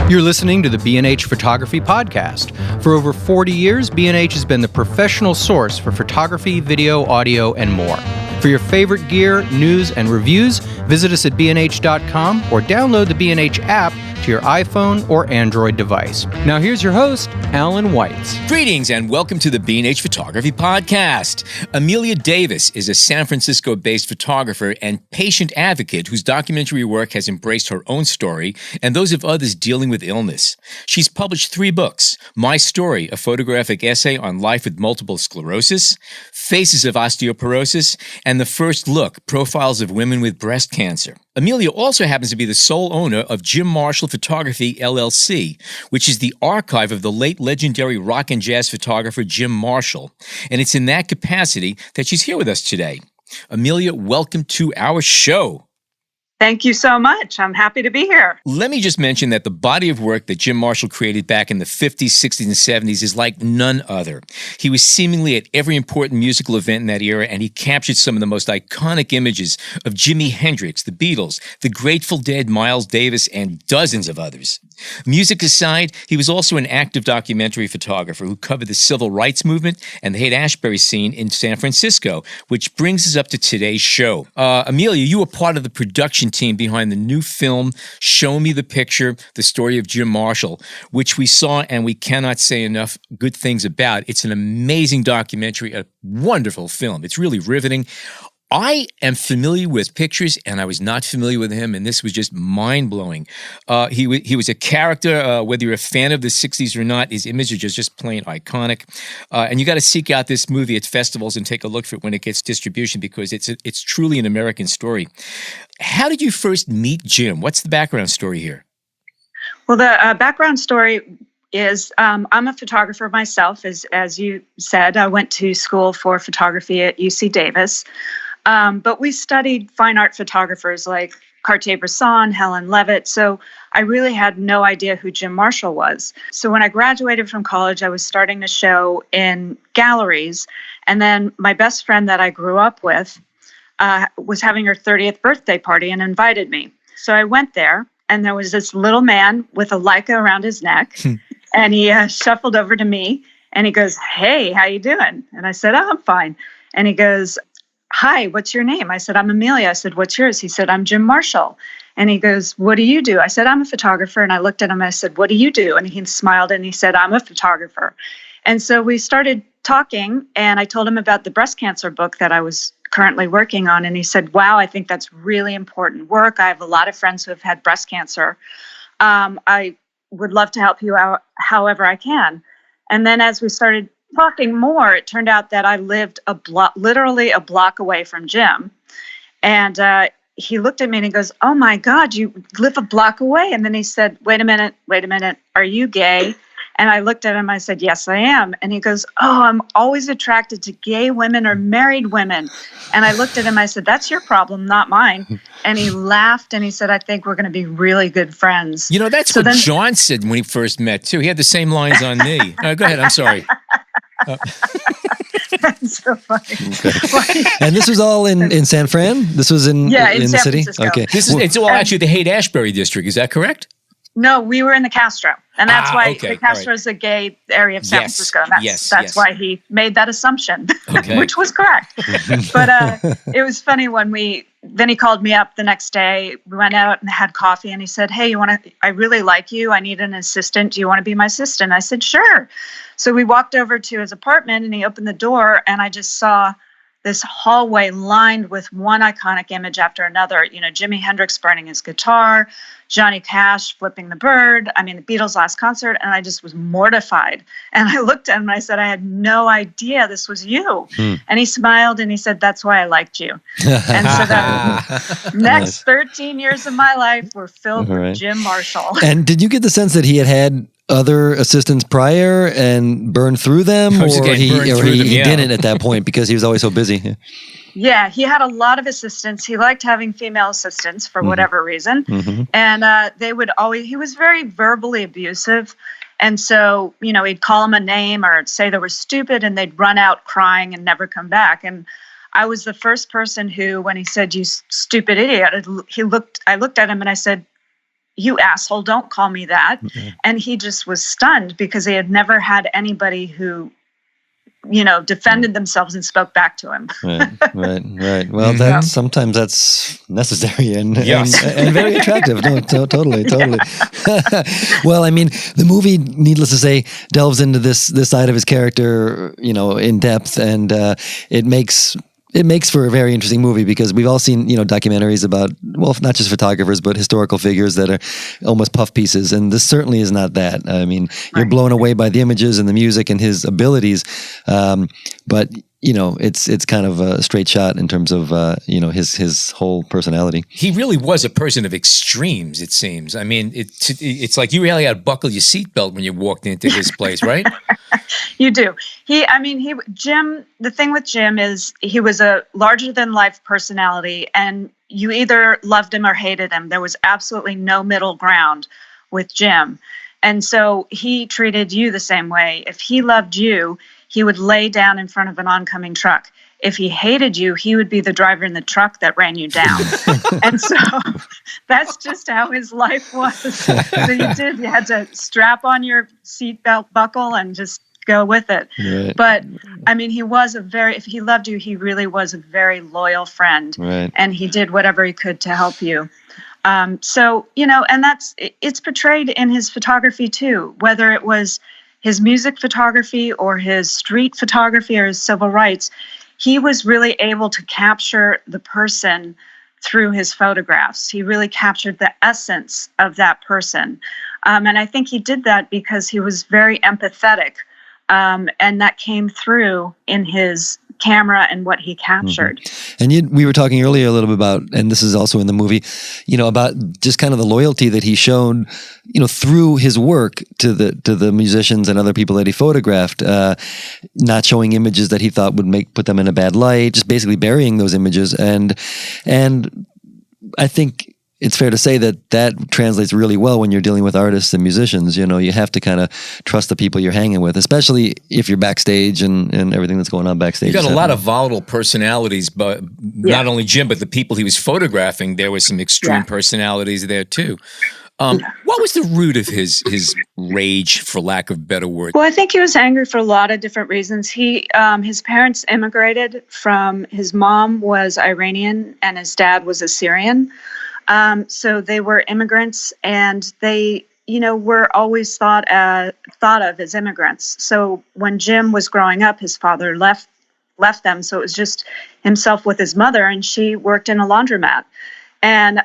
You're listening to the B&H Photography Podcast. For over 40 years, B&H has been the professional source for photography, video, audio, and more. For your favorite gear, news, and reviews, visit us at bnh.com or download the B&H app to your iPhone or Android device. Now here's your host, Alan Weitz. Greetings and welcome to the B&H Photography Podcast. Amelia Davis is a San Francisco-based photographer and patient advocate whose documentary work has embraced her own story and those of others dealing with illness. She's published 3 books: My Story, a photographic essay on life with multiple sclerosis, Faces of Osteoporosis, and The First Look, Profiles of Women with Breast Cancer. Amelia also happens to be the sole owner of Jim Marshall Photography, LLC, which is the archive of the late legendary rock and jazz photographer Jim Marshall. And it's in that capacity that she's here with us today. Amelia, welcome to our show. Thank you so much. I'm happy to be here. Let me just mention that the body of work that Jim Marshall created back in the 50s, 60s, and 70s is like none other. He was seemingly at every important musical event in that era, and he captured some of the most iconic images of Jimi Hendrix, the Beatles, the Grateful Dead, Miles Davis, and dozens of others. Music aside, he was also an active documentary photographer who covered the civil rights movement and the Haight-Ashbury scene in San Francisco, which brings us up to today's show. Amelia, you were part of the production team behind the new film, Show Me the Picture, The Story of Jim Marshall, which we saw and we cannot say enough good things about. It's an amazing documentary, a wonderful film. It's really riveting. I am familiar with pictures, and I was not familiar with him, and this was just mind-blowing. He was a character, whether you're a fan of the 60s or not, his images are just plain iconic. And you got to seek out this movie at festivals and take a look for it when it gets distribution, because it's truly an American story. How did you first meet Jim? What's the background story here? Well, the background story is I'm a photographer myself. As you said, I went to school for photography at UC Davis. But we studied fine art photographers like Cartier-Bresson, Helen Levitt, so I really had no idea who Jim Marshall was. So when I graduated from college, I was starting to show in galleries, and then my best friend that I grew up with was having her 30th birthday party and invited me. So I went there, and there was this little man with a Leica around his neck, and he shuffled over to me, and he goes, "Hey, how you doing?" And I said, "Oh, I'm fine." And he goes, "Hi, what's your name?" I said, "I'm Amelia." I said, "What's yours?" He said, "I'm Jim Marshall." And he goes, "What do you do?" I said, "I'm a photographer." And I looked at him and I said, "What do you do?" And he smiled and he said, "I'm a photographer." And so we started talking, and I told him about the breast cancer book that I was currently working on. And he said, "Wow, I think that's really important work. I have a lot of friends who have had breast cancer. I would love to help you out however I can." And then as we started talking more, it turned out that I lived literally a block away from Jim. And he looked at me and he goes, "Oh my God, you live a block away." And then he said, wait a minute, are you gay?" And I looked at him, I said, "Yes, I am." And he goes, "Oh, I'm always attracted to gay women or married women." And I looked at him, I said, "That's your problem, not mine." And he laughed and he said, "I think we're going to be really good friends." You know, that's what John said when he first met, too. He had the same lines on me. Go ahead, I'm sorry. That's so funny. Okay. And this was all in San Fran? This was in San the city? Francisco. Okay. It's actually the Haight-Ashbury district. Is that correct? No, we were in the Castro. And that's why okay. the Castro is a gay area of San Francisco. And that's why he made that assumption, which was correct. But it was funny then he called me up the next day. We went out and had coffee, and he said, "Hey, I really like you. I need an assistant. Do you want to be my assistant?" I said, "Sure." So we walked over to his apartment, and he opened the door, and I just saw this hallway lined with one iconic image after another. You know, Jimi Hendrix burning his guitar, Johnny Cash flipping the bird, the Beatles' last concert, and I just was mortified. And I looked at him and I said, "I had no idea this was you." And he smiled and he said, "That's why I liked you." And so the next 13 years of my life were filled with Jim Marshall. And did you get the sense that he had other assistants prior and burned through them, or he didn't at that point because he was always so busy? Yeah, he had a lot of assistants. He liked having female assistants for whatever reason. And he was very verbally abusive. And so, he'd call them a name or say they were stupid, and they'd run out crying and never come back. And I was the first person who, when he said, "You stupid idiot," I looked at him and I said, "You asshole, don't call me that." Mm-hmm. And he just was stunned because he had never had anybody who, defended themselves and spoke back to him. Right. Well, sometimes that's necessary and very attractive. No, totally. Well, I mean, the movie, needless to say, delves into this side of his character, in depth, and it makes for a very interesting movie because we've all seen, documentaries about, well, not just photographers, but historical figures that are almost puff pieces. And this certainly is not that. I mean, you're blown away by the images and the music and his abilities. But it's kind of a straight shot in terms of, his whole personality. He really was a person of extremes, it seems. I mean, it's like you really had to buckle your seatbelt when you walked into his place, right? You do. Jim, the thing with Jim is he was a larger than life personality, and you either loved him or hated him. There was absolutely no middle ground with Jim. And so he treated you the same way. If he loved you, he would lay down in front of an oncoming truck. If he hated you, he would be the driver in the truck that ran you down. And so that's just how his life was. So you had to strap on your seatbelt buckle and just go with it. Right. But I mean, if he loved you, he really was a very loyal friend. Right. And he did whatever he could to help you. And it's portrayed in his photography too, whether it was his music photography or his street photography or his civil rights. He was really able to capture the person through his photographs. He really captured the essence of that person. And I think he did that because he was very empathetic. And that came through in his camera and what he captured. Mm-hmm. And we were talking earlier a little bit about, and this is also in the movie, about just kind of the loyalty that he showed, through his work to the musicians and other people that he photographed, not showing images that he thought would put them in a bad light, just basically burying those images. And I think it's fair to say that translates really well when you're dealing with artists and musicians. You have to kind of trust the people you're hanging with, especially if you're backstage and everything that's going on backstage. You got a lot of volatile personalities, but not only Jim, but the people he was photographing, there was some extreme personalities there too. What was the root of his rage, for lack of a better word? Well, I think he was angry for a lot of different reasons. His parents immigrated his mom was Iranian and his dad was Assyrian. So they were immigrants, and they, were always thought of as immigrants. So when Jim was growing up, his father left them. So it was just himself with his mother, and she worked in a laundromat. And,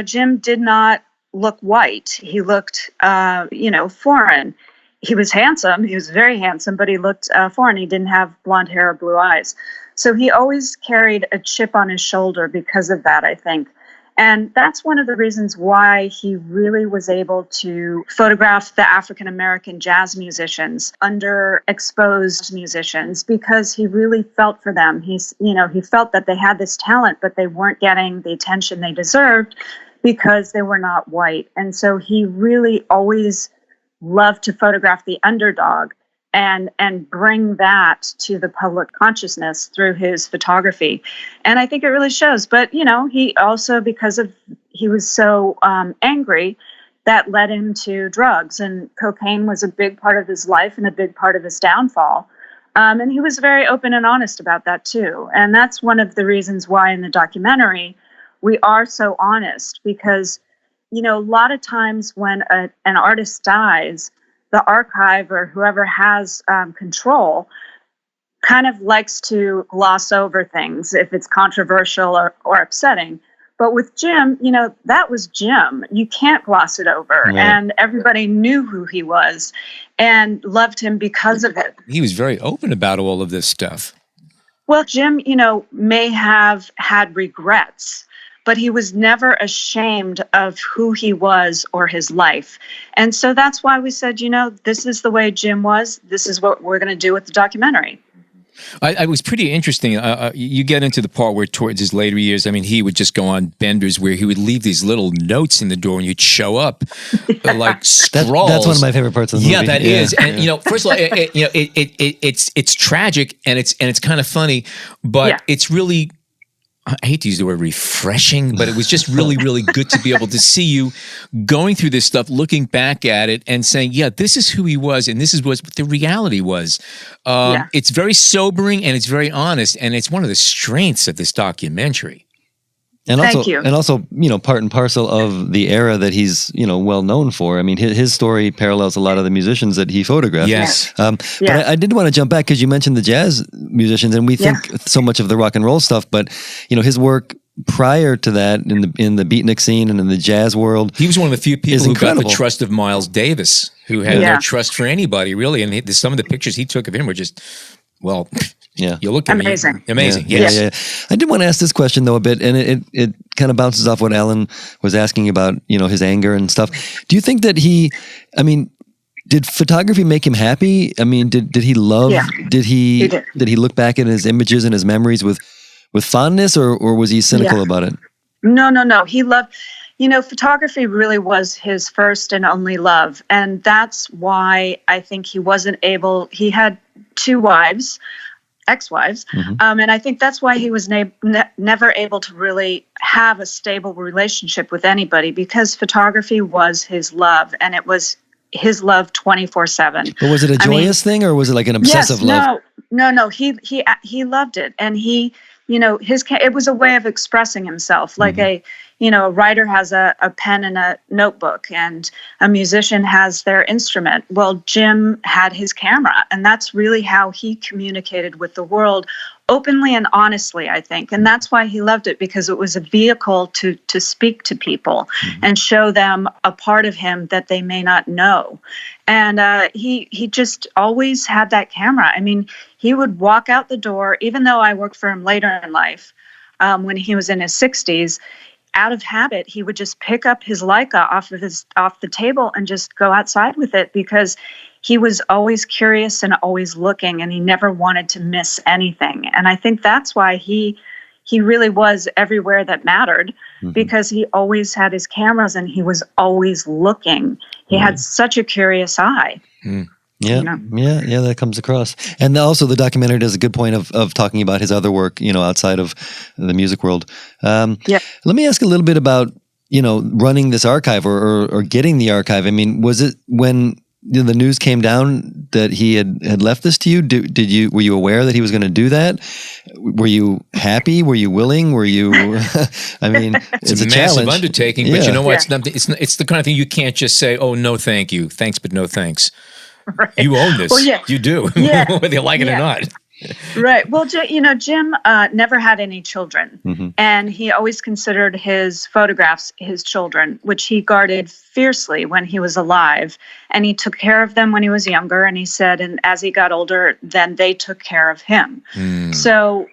Jim did not look white. He looked, foreign. He was handsome. He was very handsome, but he looked foreign. He didn't have blonde hair or blue eyes. So he always carried a chip on his shoulder because of that, I think. And that's one of the reasons why he really was able to photograph the African-American jazz musicians, underexposed musicians, because he really felt for them. He felt that they had this talent, but they weren't getting the attention they deserved because they were not white. And so he really always loved to photograph the underdog and bring that to the public consciousness through his photography. And I think it really shows. But, he also, because he was so angry, that led him to drugs. And cocaine was a big part of his life and a big part of his downfall. And he was very open and honest about that, too. And that's one of the reasons why in the documentary we are so honest, because, a lot of times when an artist dies, the archive or whoever has control kind of likes to gloss over things if it's controversial or upsetting. But with Jim, that was Jim. You can't gloss it over. Right. And everybody knew who he was and loved him because of it. He was very open about all of this stuff. Well, Jim, may have had regrets, but he was never ashamed of who he was or his life. And so that's why we said, this is the way Jim was. This is what we're going to do with the documentary. I was pretty interesting. You get into the part where towards his later years, he would just go on benders where he would leave these little notes in the door and you'd show up like scrawls. That's one of my favorite parts of the movie. Yeah, that is. And, first of all, it's tragic and it's kind of funny, but it's really I hate to use the word refreshing, but it was just really, really good to be able to see you going through this stuff, looking back at it and saying, yeah, this is who he was and this is what the reality was. It's very sobering and it's very honest, and it's one of the strengths of this documentary. And also, Thank you. And also, part and parcel of the era that he's, well known for. I mean, his story parallels a lot of the musicians that he photographed. Yes. But I did want to jump back because you mentioned the jazz musicians, and we think so much of the rock and roll stuff, but his work prior to that in the beatnik scene and in the jazz world, he was one of the few people who incredible. got the trust of Miles Davis, who had no trust for anybody really. And some of the pictures he took of him were just, well. Yeah, you look at amazing. Amazing. Yeah, yes. Yeah. I did want to ask this question though a bit, and it kind of bounces off what Alan was asking about, his anger and stuff. Do you think that did photography make him happy? I mean, did he love? Yeah. Did he look back at his images and his memories with fondness, or was he cynical about it? No. He loved. Photography really was his first and only love, and that's why I think he wasn't able. He had 2 wives. Ex-wives. And I think that's why he was never able to really have a stable relationship with anybody, because photography was his love, and it was his love 24/7. But was it a joyous thing, or was it like an obsessive love? No. He loved it, and he, it was a way of expressing himself, like a writer has a pen and a notebook, and a musician has their instrument. Well, Jim had his camera, and that's really how he communicated with the world, openly and honestly, I think. And that's why he loved it, because it was a vehicle to speak to people and show them a part of him that they may not know. And he just always had that camera. I mean, he would walk out the door, even though I worked for him later in life, when he was in his 60s, out of habit, he would just pick up his Leica off the table and just go outside with it, because he was always curious and always looking, and he never wanted to miss anything. And I think that's why he really was everywhere that mattered, because he always had his cameras and he was always looking. He had such a curious eye. Yeah, that comes across. And also the documentary does a good point of talking about his other work, outside of the music world. Let me ask a little bit about, running this archive or getting the archive. I mean, was it when the news came down that he had left this to you? Were you aware that he was going to do that? Were you happy? Were you willing? Were you? I mean, it's a massive challenge. undertaking, but you know what? It's the kind of thing you can't just say, "Oh, no, thank you, thanks, but no thanks." Right. You own this. Well, you do, whether you like it or not. Right. Well, Jim never had any children, and he always considered his photographs his children, which he guarded fiercely when he was alive. And he took care of them when he was younger. And he said, and as he got older, then they took care of him. So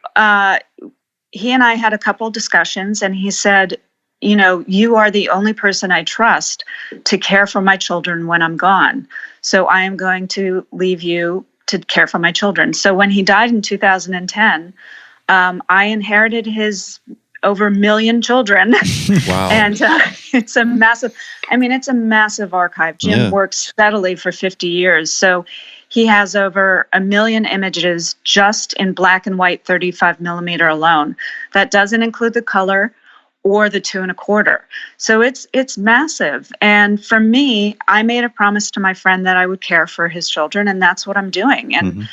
he and I had a couple discussions, and he said, you are the only person I trust to care for my children when I'm gone. So I am going to leave you to care for my children. So when he died in 2010, I inherited his over 1 million children. Wow. And it's a massive archive. Jim worked steadily for 50 years. So he has over 1 million images just in black and white 35 millimeter alone. That doesn't include the color or the 2 1/4. So it's massive. And for me, I made a promise to my friend that I would care for his children, and that's what I'm doing. And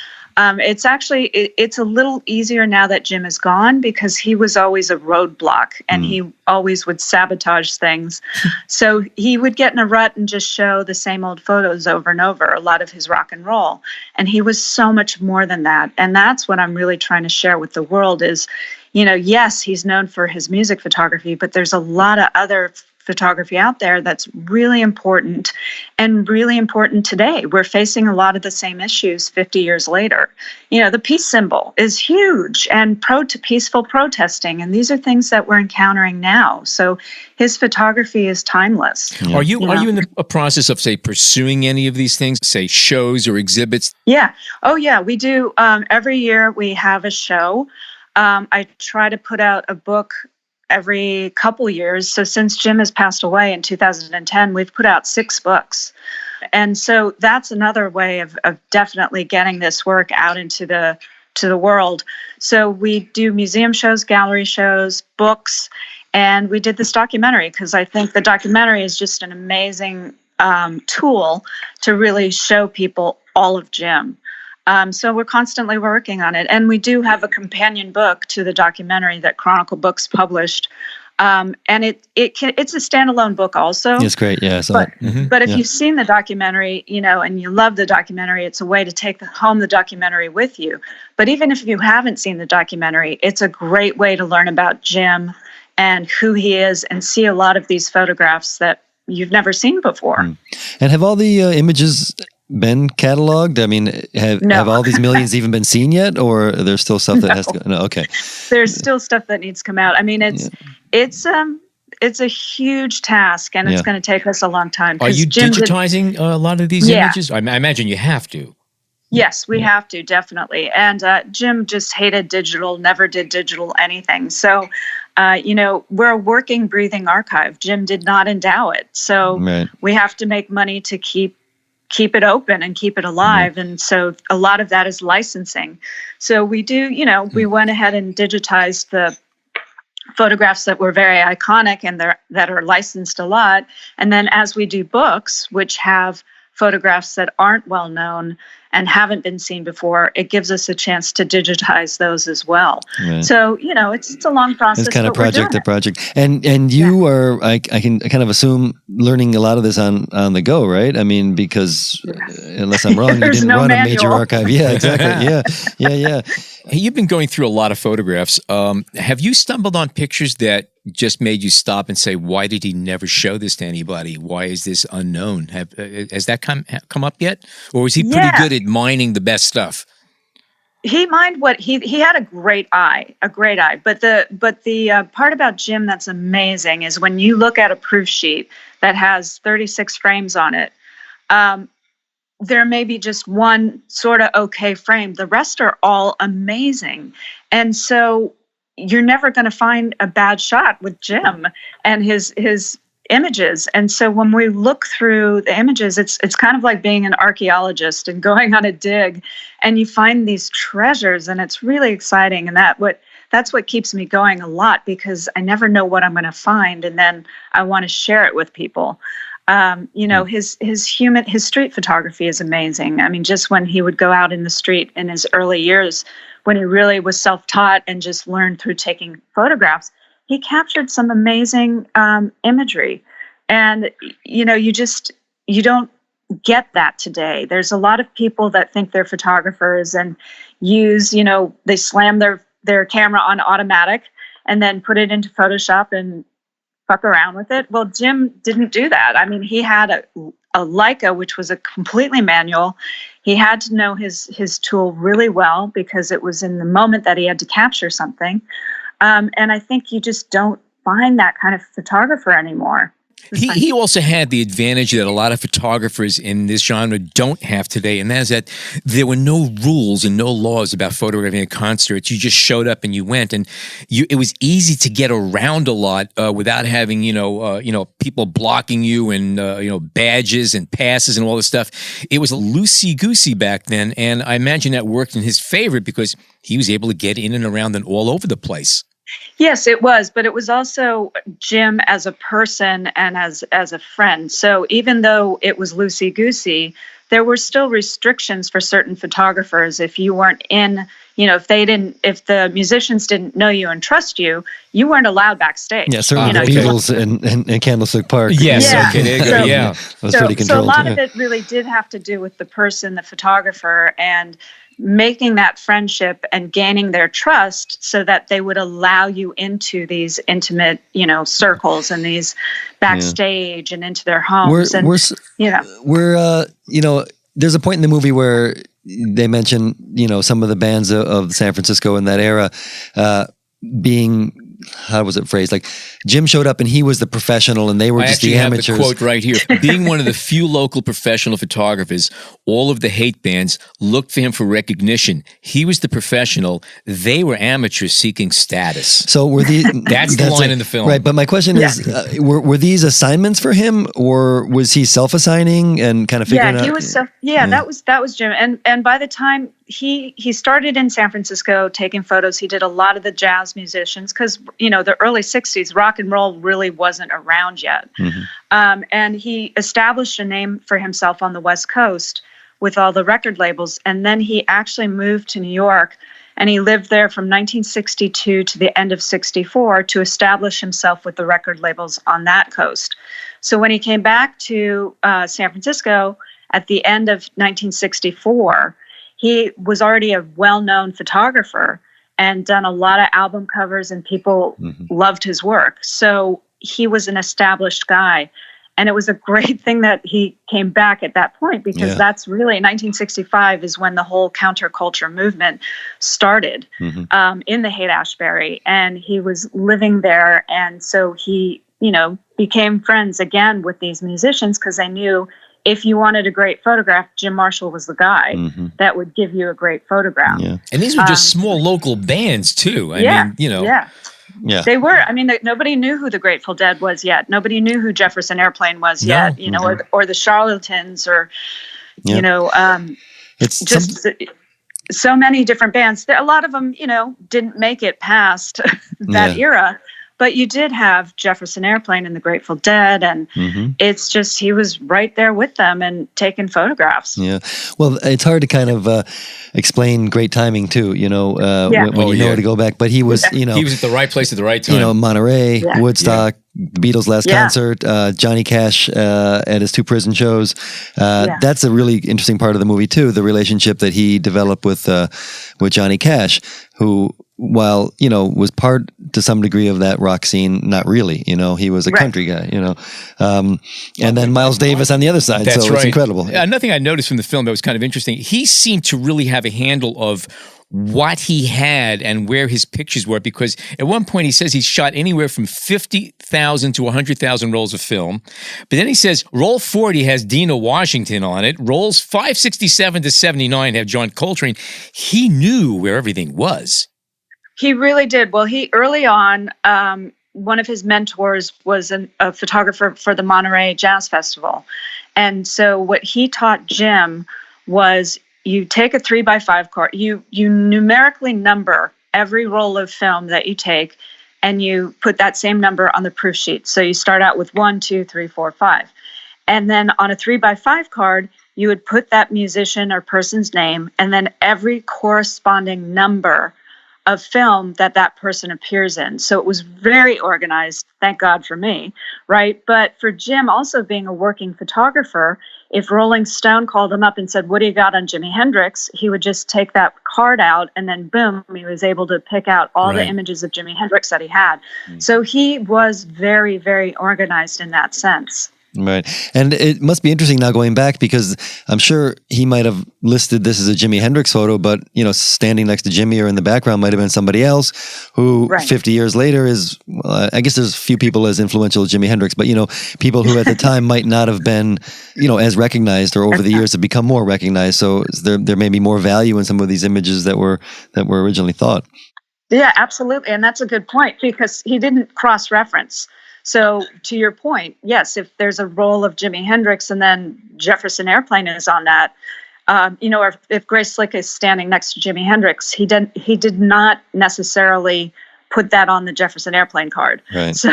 it's actually, it's a little easier now that Jim is gone, because he was always a roadblock, and he always would sabotage things. So he would get in a rut and just show the same old photos over and over, a lot of his rock and roll. And he was so much more than that. And that's what I'm really trying to share with the world is, yes, he's known for his music photography, but there's a lot of other photography out there that's really important and really important today. We're facing a lot of the same issues 50 years later. The peace symbol is huge, and peaceful protesting, and these are things that we're encountering now. So his photography is timeless. Yeah. Are you in the process of, say, pursuing any of these things, say shows or exhibits? Yeah. Oh, yeah. We do. Every year we have a show. I try to put out a book every couple years. So since Jim has passed away in 2010, we've put out 6 books. And so that's another way of definitely getting this work out into the to the world. So we do museum shows, gallery shows, books, and we did this documentary because I think the documentary is just an amazing tool to really show people all of Jim. So we're constantly working on it. And we do have a companion book to the documentary that Chronicle Books published. And it's a standalone book also. It's great, yeah. But if you've seen the documentary, and you love the documentary, it's a way to take home the documentary with you. But even if you haven't seen the documentary, it's a great way to learn about Jim and who he is and see a lot of these photographs that you've never seen before. And have all the images been cataloged? I mean, have all these millions even been seen yet, or there's still stuff that has to go? No, okay. There's still stuff that needs to come out. I mean, it's a huge task, and it's going to take us a long time. Are you digitizing a lot of these images? I imagine you have to. Yes, we have to, definitely. And Jim just hated digital, never did digital anything. So, we're a working, breathing archive. Jim did not endow it. So we have to make money to keep it open and keep it alive. And so a lot of that is licensing. So we do, we went ahead and digitized the photographs that were very iconic and that are licensed a lot. And then as we do books, which have photographs that aren't well known and haven't been seen before, it gives us a chance to digitize those as well. Right. So, it's a long process. It's kind of project to project. And you are, I can kind of assume, learning a lot of this on the go, right? I mean, because unless I'm wrong, you didn't run a major archive. Yeah, exactly. Yeah. Hey, you've been going through a lot of photographs. Have you stumbled on pictures that just made you stop and say, why did he never show this to anybody? Why is this unknown? Has that come up yet? Or is he pretty good at mining the best stuff? He mined what he had a great eye. But the part about Jim that's amazing is when you look at a proof sheet that has 36 frames on it, there may be just one sort of okay frame. The rest are all amazing. And so you're never going to find a bad shot with Jim and his images. And so when we look through the images, it's kind of like being an archaeologist and going on a dig, and you find these treasures, and it's really exciting. And that's what keeps me going a lot, because I never know what I'm going to find, and then I want to share it with people. His street photography is amazing. I mean, just when he would go out in the street in his early years, when he really was self-taught and just learned through taking photographs, he captured some amazing imagery. And, you don't get that today. There's a lot of people that think they're photographers and use, they slam their camera on automatic and then put it into Photoshop and fuck around with it. Well, Jim didn't do that. I mean, he had a Leica, which was a completely manual. He had to know his tool really well because it was in the moment that he had to capture something. And I think you just don't find that kind of photographer anymore. He also had the advantage that a lot of photographers in this genre don't have today, and that is that there were no rules and no laws about photographing a concert. You just showed up and you went, and it was easy to get around a lot without having people blocking you and badges and passes and all this stuff. It was loosey-goosey back then, and I imagine that worked in his favor because he was able to get in and around and all over the place. Yes, it was, but it was also Jim as a person and as a friend. So even though it was loosey-goosey, there were still restrictions for certain photographers. If you weren't in, if the musicians didn't know you and trust you, you weren't allowed backstage. Yeah, certainly the Beatles and Candlestick Park. Yes, okay, there you go, yeah. That was pretty controlled. So a lot of it really did have to do with the person, the photographer, and making that friendship and gaining their trust so that they would allow you into these intimate, circles and these backstage and into their homes. There's a point in the movie where they mention, some of the bands of San Francisco in that era being, how was it phrased? Like Jim showed up and he was the professional and they were just the amateurs. I actually have the quote right here. Being one of the few local professional photographers, all of the hate bands looked for him for recognition. He was the professional. They were amateurs seeking status. So were these... That's the line in the film. Right, but my question is, were these assignments for him, or was he self-assigning and kind of figuring out... That was Jim. And by the time he started in San Francisco taking photos. He did a lot of the jazz musicians because, the early 60s, rock and roll really wasn't around yet. And he established a name for himself on the West Coast with all the record labels. And then he actually moved to New York, and he lived there from 1962 to the end of 64 to establish himself with the record labels on that coast. So when he came back to San Francisco at the end of 1964, he was already a well-known photographer and done a lot of album covers, and people loved his work. So he was an established guy. And it was a great thing that he came back at that point, because that's really 1965 is when the whole counterculture movement started in the Haight-Ashbury. And he was living there. And so he, became friends again with these musicians, because they knew if you wanted a great photograph, Jim Marshall was the guy that would give you a great photograph. Yeah. And these were just small local bands too. I mean, Yeah. They were. I mean, nobody knew who the Grateful Dead was yet. Nobody knew who Jefferson Airplane was yet, or the Charlatans, or, It's just so many different bands. A lot of them, didn't make it past that era. But you did have Jefferson Airplane and the Grateful Dead, and it's just he was right there with them and taking photographs. Yeah. Well, it's hard to kind of explain great timing too, when you know to go back. But he was, he was at the right place at the right time. Monterey, Woodstock, the Beatles' last concert, Johnny Cash at his 2 prison shows. That's a really interesting part of the movie too, the relationship that he developed with Johnny Cash, who, while, was part to some degree of that rock scene, not really, he was a country guy, and then Miles Davis on the other side. That's so right. It's incredible. Another thing I noticed from the film that was kind of interesting, he seemed to really have a handle of what he had and where his pictures were, because at one point he says he's shot anywhere from 50,000 to 100,000 rolls of film. But then he says roll 40 has Dina Washington on it. Rolls 567 to 79 have John Coltrane. He knew where everything was. He really did. Well, he early on, one of his mentors was a photographer for the Monterey Jazz Festival. And so what he taught Jim was you take a 3x5 card, you numerically number every roll of film that you take, and you put that same number on the proof sheet. So you start out with 1, 2, 3, 4, 5. And then on a 3x5 card, you would put that musician or person's name, and then every corresponding number of film that person appears in. So it was very organized, thank God for me, right? But for Jim, also being a working photographer, if Rolling Stone called him up and said, what do you got on Jimi Hendrix? He would just take that card out, and then boom, he was able to pick out all the images of Jimi Hendrix that he had. So he was very, very organized in that sense. Right. And it must be interesting now going back, because I'm sure he might have listed this as a Jimi Hendrix photo, but, standing next to Jimmy or in the background might have been somebody else who 50 years later is, I guess there's few people as influential as Jimi Hendrix, but, people who at the time might not have been, as recognized, or over the years have become more recognized. So there may be more value in some of these images that were originally thought. Yeah, absolutely. And that's a good point, because he didn't cross-reference. So to your point, yes, if there's a roll of Jimi Hendrix and then Jefferson Airplane is on that, or if Grace Slick is standing next to Jimi Hendrix, he did not necessarily put that on the Jefferson Airplane card. Right. So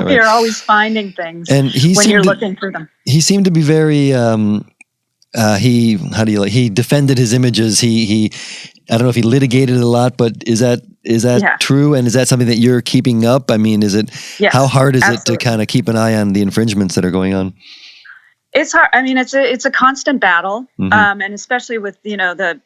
you're always finding things when you're looking for them. He seemed to be very, he defended his images. He I don't know if he litigated a lot, but is that true? And is that something that you're keeping up? I mean, how hard is it to kind of keep an eye on the infringements that are going on? It's hard. I mean, it's a constant battle, and especially with the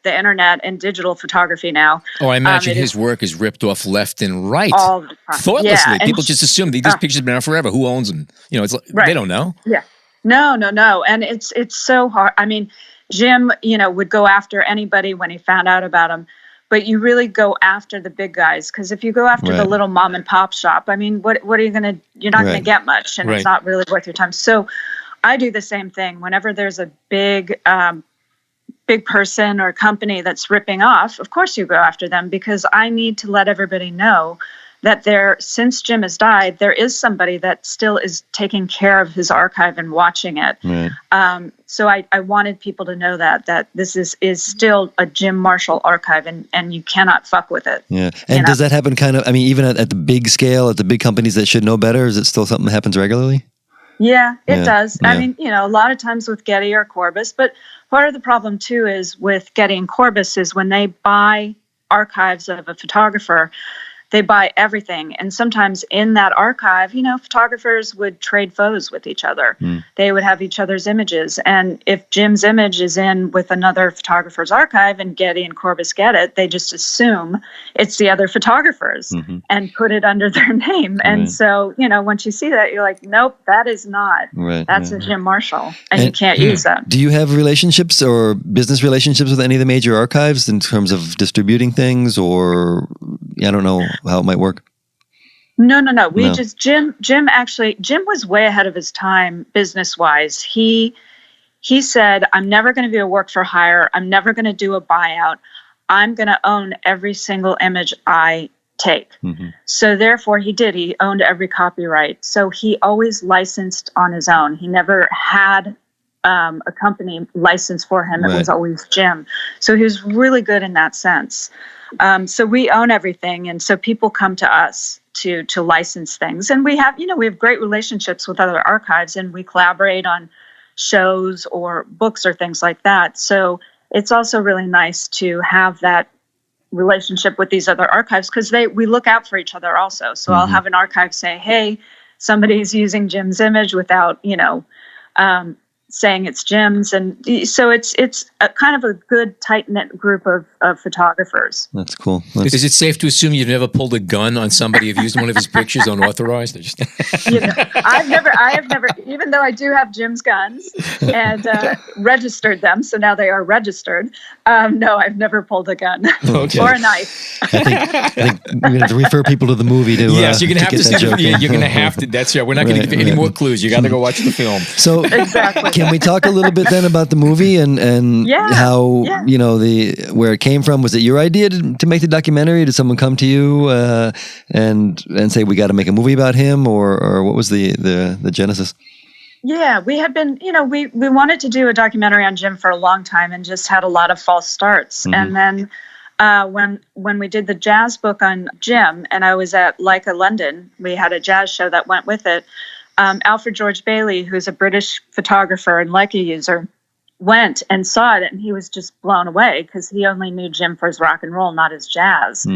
internet and digital photography now. Oh, I imagine his work is ripped off left and right, all the time. Thoughtlessly. People just assume these pictures have been out forever. Who owns them? It's like, they don't know. Yeah, no, and it's so hard. I mean, Jim, would go after anybody when he found out about him. But you really go after the big guys, because if you go after the little mom and pop shop, I mean, what are you going to, you're not going to get much, and it's not really worth your time. So I do the same thing. Whenever there's a big person or company that's ripping off, of course you go after them, because I need to let everybody know that since Jim has died, there is somebody that still is taking care of his archive and watching it. Right. So I wanted people to know that this is still a Jim Marshall archive, and you cannot fuck with it. Yeah. And does that happen kind of, I mean, even at the big scale, at the big companies that should know better, is it still something that happens regularly? Yeah, it does. Yeah. I mean, a lot of times with Getty or Corbis, but part of the problem too is with Getty and Corbis is when they buy archives of a photographer, they buy everything. And sometimes in that archive, photographers would trade photos with each other. They would have each other's images. And if Jim's image is in with another photographer's archive and Getty and Corbis get it, they just assume it's the other photographer's and put it under their name. And so, once you see that, you're like, nope, that is not. Right. That's a Jim Marshall. And you can't use that. Do you have relationships or business relationships with any of the major archives in terms of distributing things, or I don't know how it might work? No. Just Jim was way ahead of his time business wise. He said, I'm never going to be a work for hire. I'm never going to do a buyout. I'm going to own every single image I take. So therefore he owned every copyright. So he always licensed on his own. He never had a company license for him. It was always Jim. So he was really good in that sense. So we own everything, and so people come to us to license things, and we have great relationships with other archives, and we collaborate on shows or books or things like that. So it's also really nice to have that relationship with these other archives because we look out for each other also. So I'll have an archive say, "Hey, somebody's using Jim's image without saying it's Jim's," and so it's a kind of a good tight-knit group of photographers. That's cool. Is it safe to assume you've never pulled a gun on somebody who've used one of his pictures unauthorized? I have never, even though I do have Jim's guns and registered them, so now they are registered. No, I've never pulled a gun or a knife. I think we're going to have to refer people to the movie to yes, you're going to have to see the you're going to have to. That's right. We're not going to give you any more clues. You got to go watch the film. So exactly. Can we talk a little bit then about the movie and how where it came from? Was it your idea to make the documentary? Did someone come to you and say we got to make a movie about him, or what was the genesis? Yeah, we had been, we wanted to do a documentary on Jim for a long time and just had a lot of false starts. And then when we did the jazz book on Jim, and I was at Leica London, we had a jazz show that went with it. Alfred George Bailey, who's a British photographer and Leica user, went and saw it, and he was just blown away because he only knew Jim for his rock and roll, not his jazz.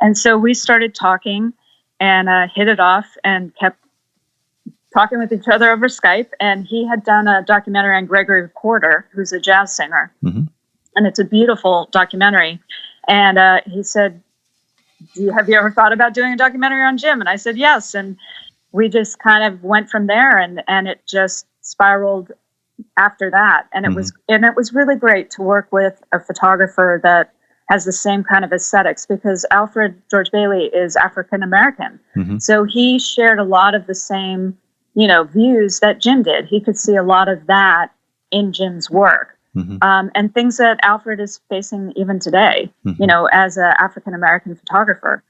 And so we started talking and hit it off and kept talking with each other over Skype. And he had done a documentary on Gregory Porter, who's a jazz singer. And it's a beautiful documentary. And he said, have you ever thought about doing a documentary on Jim? And I said, yes. And we just kind of went from there, and it just spiraled after that. And it was really great to work with a photographer that has the same kind of aesthetics, because Alfred George Bailey is African American. So he shared a lot of the same, views that Jim did. He could see a lot of that in Jim's work. And things that Alfred is facing even today, as an African American photographer.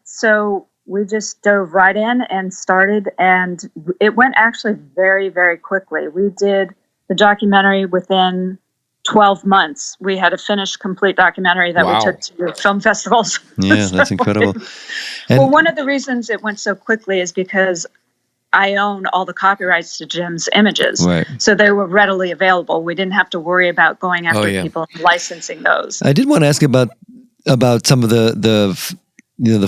So we just dove right in and started, and it went actually very, very quickly. We did the documentary within 12 months. We had a finished, complete documentary that we took to film festivals. Yeah, that's incredible. Well, one of the reasons it went so quickly is because I own all the copyrights to Jim's images. Right. So they were readily available. We didn't have to worry about going after people and licensing those. I did want to ask about some of the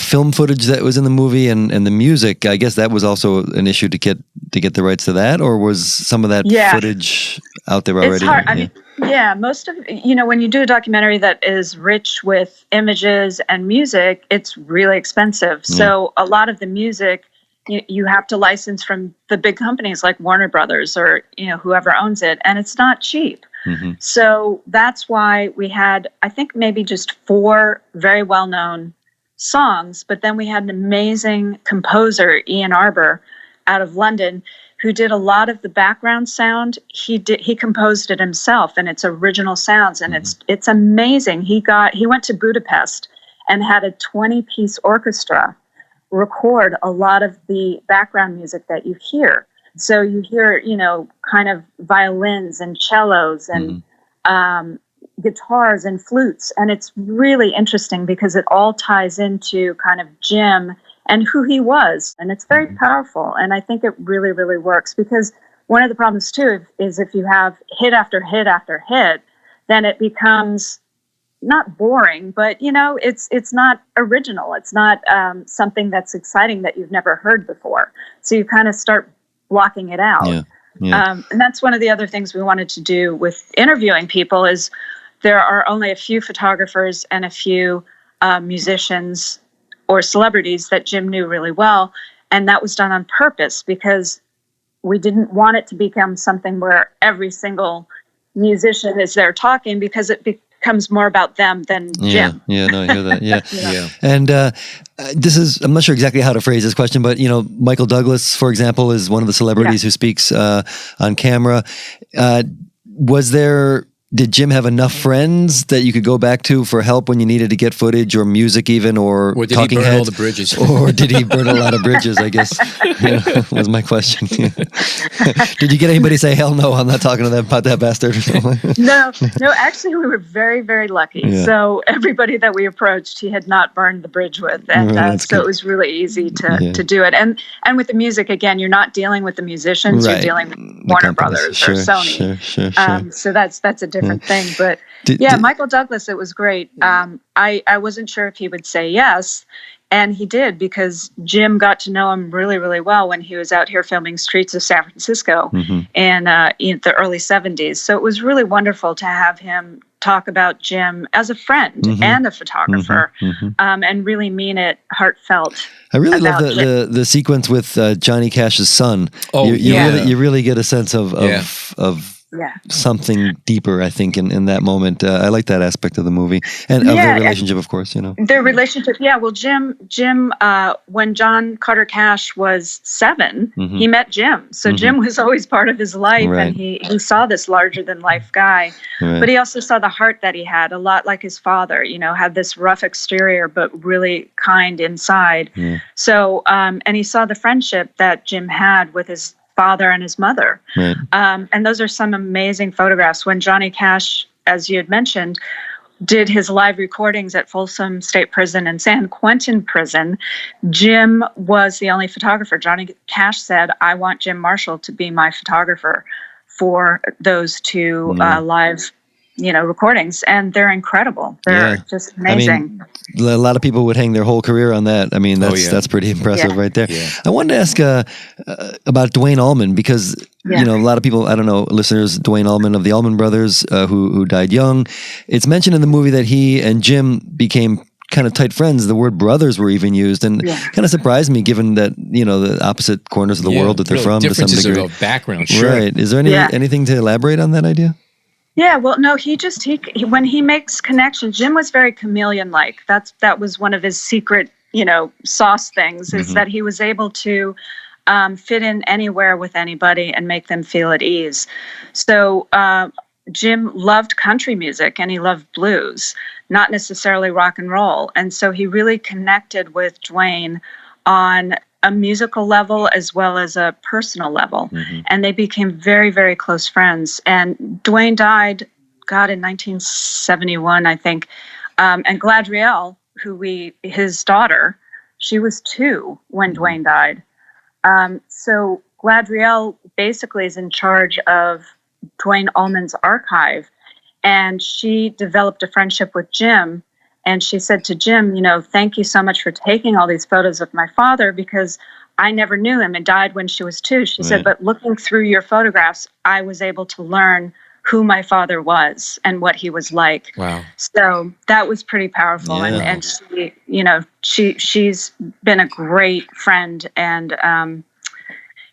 film footage that was in the movie and the music. I guess that was also an issue to get the rights to that, or was some of that footage out there already? It's hard. I mean, most of when you do a documentary that is rich with images and music, it's really expensive. So a lot of the music you have to license from the big companies like Warner Brothers or whoever owns it, and it's not cheap. So that's why we had, I think, maybe just 4 very well-known songs, but then we had an amazing composer, Ian Arbor, out of London, who did a lot of the background sound. He composed it himself, and it's original sounds, and it's amazing. He went to Budapest and had a 20-piece orchestra record a lot of the background music that you hear. So you hear, kind of violins and cellos and guitars and flutes. And it's really interesting because it all ties into kind of Jim and who he was. And it's very powerful. And I think it really, really works, because one of the problems too is if you have hit after hit after hit, then it becomes not boring, but it's not original. It's not something that's exciting that you've never heard before. So you kind of start blocking it out. And that's one of the other things we wanted to do with interviewing people is there are only a few photographers and a few musicians or celebrities that Jim knew really well. And that was done on purpose because we didn't want it to become something where every single musician is there talking, because it becomes more about them than Jim. Yeah, no, I hear that. Yeah. And this is, I'm not sure exactly how to phrase this question, but, Michael Douglas, for example, is one of the celebrities who speaks on camera. Did Jim have enough friends that you could go back to for help when you needed to get footage or music even, or did talking he burn heads? all the bridges? Or did he burn a lot of bridges, I guess, was my question. Did you get anybody say, hell no, I'm not talking to that bastard? No, actually we were very, very lucky. Yeah. So everybody that we approached, he had not burned the bridge with. And so it was really easy to do it. And with the music, again, you're not dealing with the musicians, you're dealing with Warner Brothers or Sony. Sure. So that's a different thing. But Michael Douglas, it was great. I wasn't sure if he would say yes. And he did, because Jim got to know him really, really well when he was out here filming Streets of San Francisco in the early 70s. So it was really wonderful to have him talk about Jim as a friend and a photographer, and really mean it heartfelt. I really love the sequence with Johnny Cash's son. You really get a sense of something deeper, I think, in that moment. I like that aspect of the movie and of their relationship, of course. Their relationship. Yeah. Well, Jim. When John Carter Cash was 7, he met Jim. So Jim was always part of his life, and he saw this larger than life guy. But he also saw the heart that he had, a lot like his father. Had this rough exterior but really kind inside. So, and he saw the friendship that Jim had with his father and his mother. And those are some amazing photographs. When Johnny Cash, as you had mentioned, did his live recordings at Folsom State Prison and San Quentin Prison, Jim was the only photographer. Johnny Cash said, I want Jim Marshall to be my photographer for those two live recordings, and they're incredible. They're just amazing. A lot of people would hang their whole career on that. That's pretty impressive right there. I wanted to ask about Duane Allman, because a lot of people, I don't know, listeners, Duane Allman of the Allman Brothers, who died young. It's mentioned in the movie that he and Jim became kind of tight friends. The word brothers were even used, and kind of surprised me, given that the opposite corners of the world that they're from to some degree. Differences of background, sure. Right. Is there anything to elaborate on that idea? Yeah, well, no, he when he makes connections, Jim was very chameleon-like. That was one of his secret, sauce things, is that he was able to fit in anywhere with anybody and make them feel at ease. So Jim loved country music and he loved blues, not necessarily rock and roll. And so he really connected with Duane on a musical level as well as a personal level. And they became very, very close friends. And Duane died, in 1971, I think. And Gladriel, his daughter, she was 2 when Duane died. So Gladriel basically is in charge of Duane Allman's archive. And she developed a friendship with Jim. And she said to Jim, thank you so much for taking all these photos of my father, because I never knew him and died when she was 2. She said, but looking through your photographs, I was able to learn who my father was and what he was like. Wow. So that was pretty powerful. Yeah. And she, she's been a great friend and,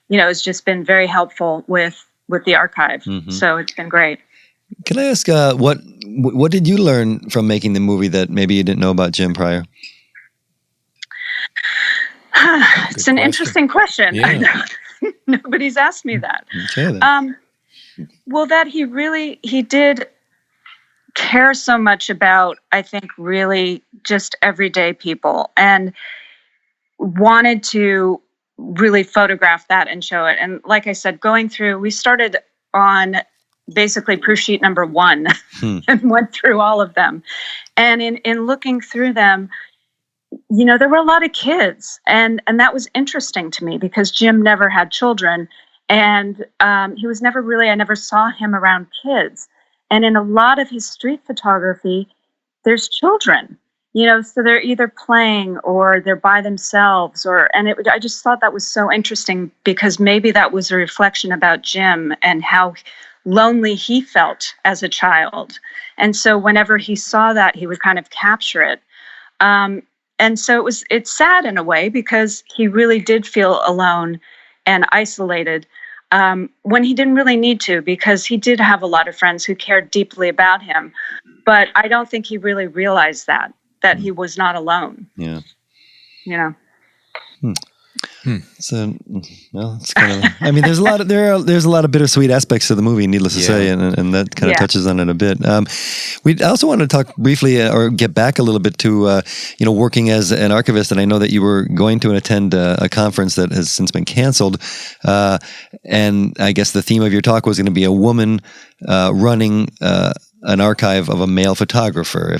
has just been very helpful with the archive. So it's been great. Can I ask, what did you learn from making the movie that maybe you didn't know about Jim prior? It's an interesting question. Yeah. Nobody's asked me that. Okay, then. Well, that he did care so much about, I think, really just everyday people. And wanted to really photograph that and show it. And like I said, we started on basically proof sheet number 1 and went through all of them. And in looking through them, there were a lot of kids, and that was interesting to me because Jim never had children, and he was never really, I never saw him around kids. And in a lot of his street photography, there's children, so they're either playing or they're by themselves, I just thought that was so interesting because maybe that was a reflection about Jim and how lonely he felt as a child. And so whenever he saw that, he would kind of capture it. And so it's sad in a way because he really did feel alone and isolated when he didn't really need to, because he did have a lot of friends who cared deeply about him. But I don't think he really realized that he was not alone. Yeah. So, well, it's kind of. I mean, there's a lot of bittersweet aspects to the movie, needless to say, and that kind of touches on it a bit. We also want to talk briefly, or get back a little bit to, working as an archivist. And I know that you were going to attend a conference that has since been canceled, and I guess the theme of your talk was going to be a woman running an archive of a male photographer.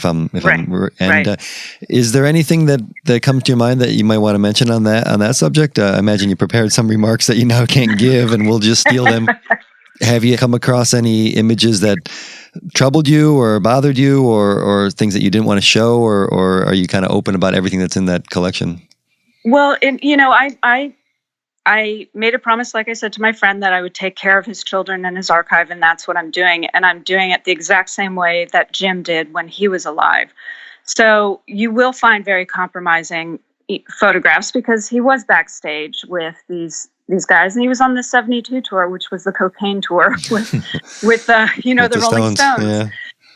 Is there anything that comes to your mind that you might want to mention on that subject? I imagine you prepared some remarks that you now can't give, and we'll just steal them. Have you come across any images that troubled you or bothered you, or things that you didn't want to show, or are you kind of open about everything that's in that collection? Well, I made a promise, like I said, to my friend that I would take care of his children and his archive, and that's what I'm doing. And I'm doing it the exact same way that Jim did when he was alive. So you will find very compromising photographs because he was backstage with these guys, and he was on the 72 tour, which was the cocaine tour with the Rolling Stones. Yeah.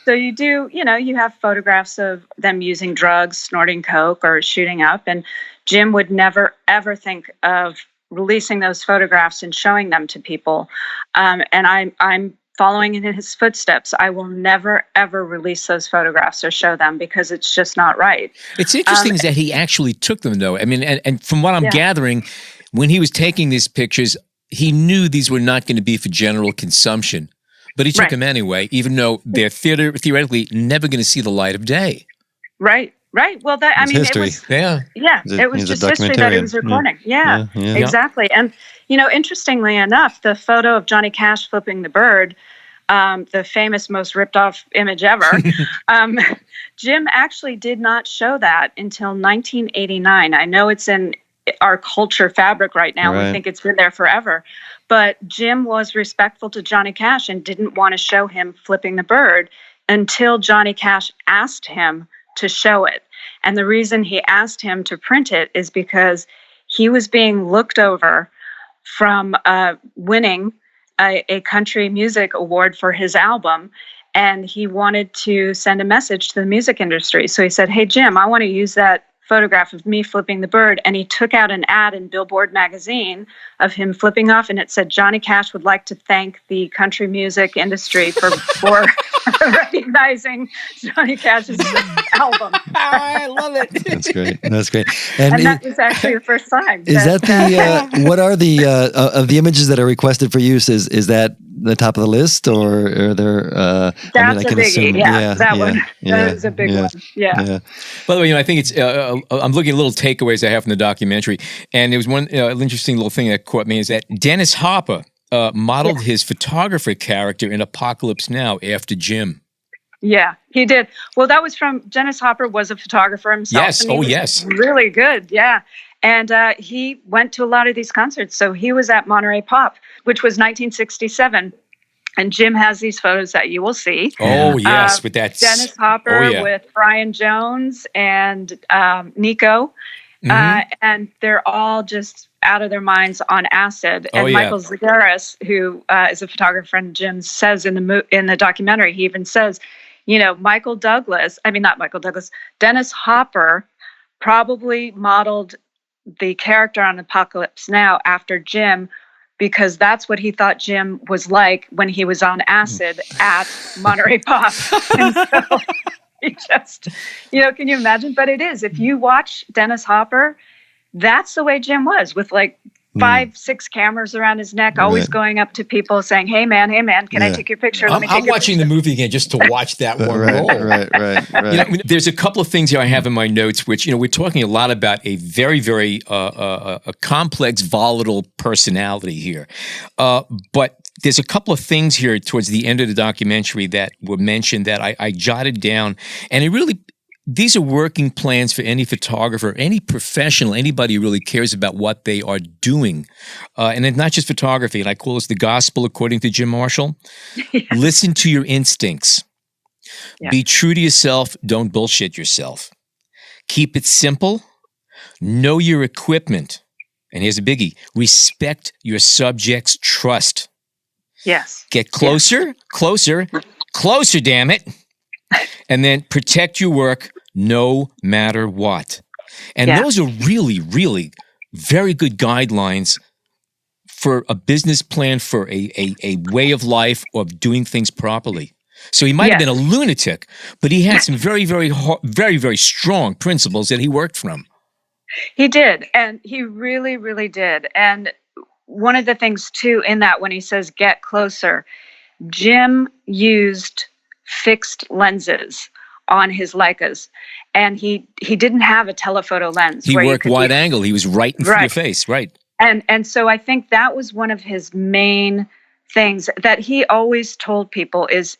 So you do, you have photographs of them using drugs, snorting coke, or shooting up. And Jim would never, ever think of releasing those photographs and showing them to people. And I'm following in his footsteps. I will never, ever release those photographs or show them because it's just not right. It's interesting that he actually took them, though. I mean, and from what I'm gathering, when he was taking these pictures, he knew these were not going to be for general consumption. But he took them anyway, even though they're theoretically never going to see the light of day. Right. Well, history. It was just history that he was recording. Yeah, exactly. And, interestingly enough, the photo of Johnny Cash flipping the bird, the famous, most ripped off image ever, Jim actually did not show that until 1989. I know it's in our culture fabric right now. Right. We think it's been there forever. But Jim was respectful to Johnny Cash and didn't want to show him flipping the bird until Johnny Cash asked him to show it. And the reason he asked him to print it is because he was being looked over from winning a country music award for his album, and he wanted to send a message to the music industry. So he said, "Hey, Jim, I want to use that photograph of me flipping the bird." And he took out an ad in Billboard magazine of him flipping off, and it said, "Johnny Cash would like to thank the country music industry for recognizing Johnny Cash's album." I love it. That's great. And that was actually the first time. Is that the what are the of the images that are requested for use? Is that the top of the list, or are there? That's a biggie. That one. That was a big one. Yeah. By the way, I think it's. I'm looking at little takeaways I have from the documentary, and there was one interesting little thing that caught me is that Dennis Hopper modeled his photographer character in Apocalypse Now after Jim. Yeah, he did. Well, that was from Dennis Hopper was a photographer himself. Yes. Oh, yes. Really good. Yeah. And he went to a lot of these concerts. So he was at Monterey Pop, which was 1967. And Jim has these photos that you will see. Oh, yes. With that. Dennis Hopper with Brian Jones and Nico. And they're all just out of their minds on acid. And Michael Zagaris, who is a photographer, and Jim says in the documentary, he even says, Dennis Hopper probably modeled the character on Apocalypse Now after Jim, because that's what he thought Jim was like when he was on acid at Monterey Pop. And so he just, can you imagine? But it is. If you watch Dennis Hopper, that's the way Jim was, with like 5, 6 cameras around his neck, always going up to people saying, hey man, can I take your picture? I'm watching the movie again just to watch that one roll. Right. There's a couple of things here I have in my notes, which, we're talking a lot about a very, very a complex, volatile personality here. But there's a couple of things here towards the end of the documentary that were mentioned that I jotted down, and these are working plans for any photographer, any professional, anybody who really cares about what they are doing. And it's not just photography. And I call this the gospel according to Jim Marshall. Listen to your instincts. Be true to yourself. Don't bullshit yourself. Keep it simple. Know your equipment. And here's a biggie. Respect your subject's trust. Yes. Get closer, closer, damn it. And then protect your work no matter what. And those are really, really very good guidelines for a business plan, for a way of life, of doing things properly. So he might have been a lunatic, but he had some very, very, very, very strong principles that he worked from. He did. And he really, really did. And one of the things, too, in that, when he says get closer, Jim used fixed lenses on his Leicas, and he didn't have a telephoto lens. He worked wide angle. He was right in your face, right? And so I think that was one of his main things that he always told people is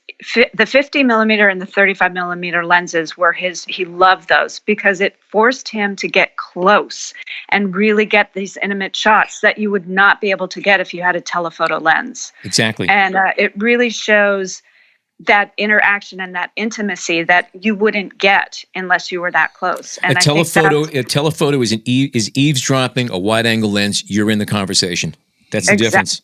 the 50 millimeter and the 35 millimeter lenses were he loved those because it forced him to get close and really get these intimate shots that you would not be able to get if you had a telephoto lens. Exactly. And it really shows that interaction and that intimacy that you wouldn't get unless you were that close. And a telephoto is eavesdropping. A wide-angle lens, you're in the conversation. That's the difference.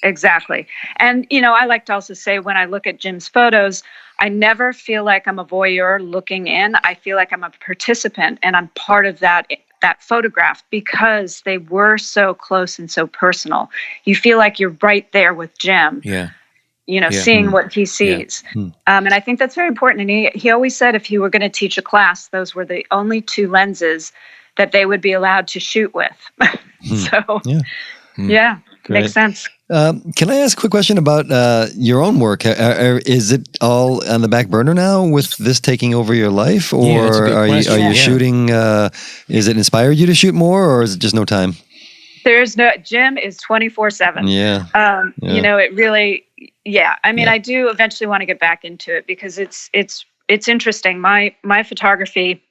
Exactly. And, I like to also say when I look at Jim's photos, I never feel like I'm a voyeur looking in. I feel like I'm a participant and I'm part of that photograph because they were so close and so personal. You feel like you're right there with Jim. Yeah. Seeing what he sees. And I think that's very important. And he always said if he were going to teach a class, those were the only 2 lenses that they would be allowed to shoot with. So, makes sense. Can I ask a quick question about your own work? Is it all on the back burner now with this taking over your life? Or are you shooting, is it inspired you to shoot more or is it just no time? Jim is 24/7. It really, I do eventually want to get back into it because it's interesting. My photography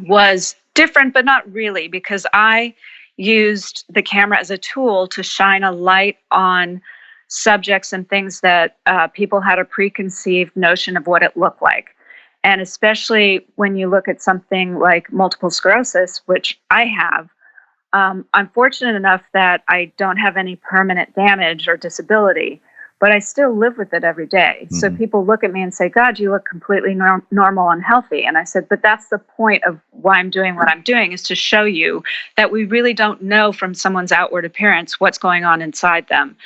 was different, but not really, because I used the camera as a tool to shine a light on subjects and things that people had a preconceived notion of what it looked like. And especially when you look at something like multiple sclerosis, which I have, I'm fortunate enough that I don't have any permanent damage or disability, but I still live with it every day. Mm-hmm. So people look at me and say, God, you look completely normal and healthy. And I said, but that's the point of why I'm doing what I'm doing, is to show you that we really don't know from someone's outward appearance what's going on inside them.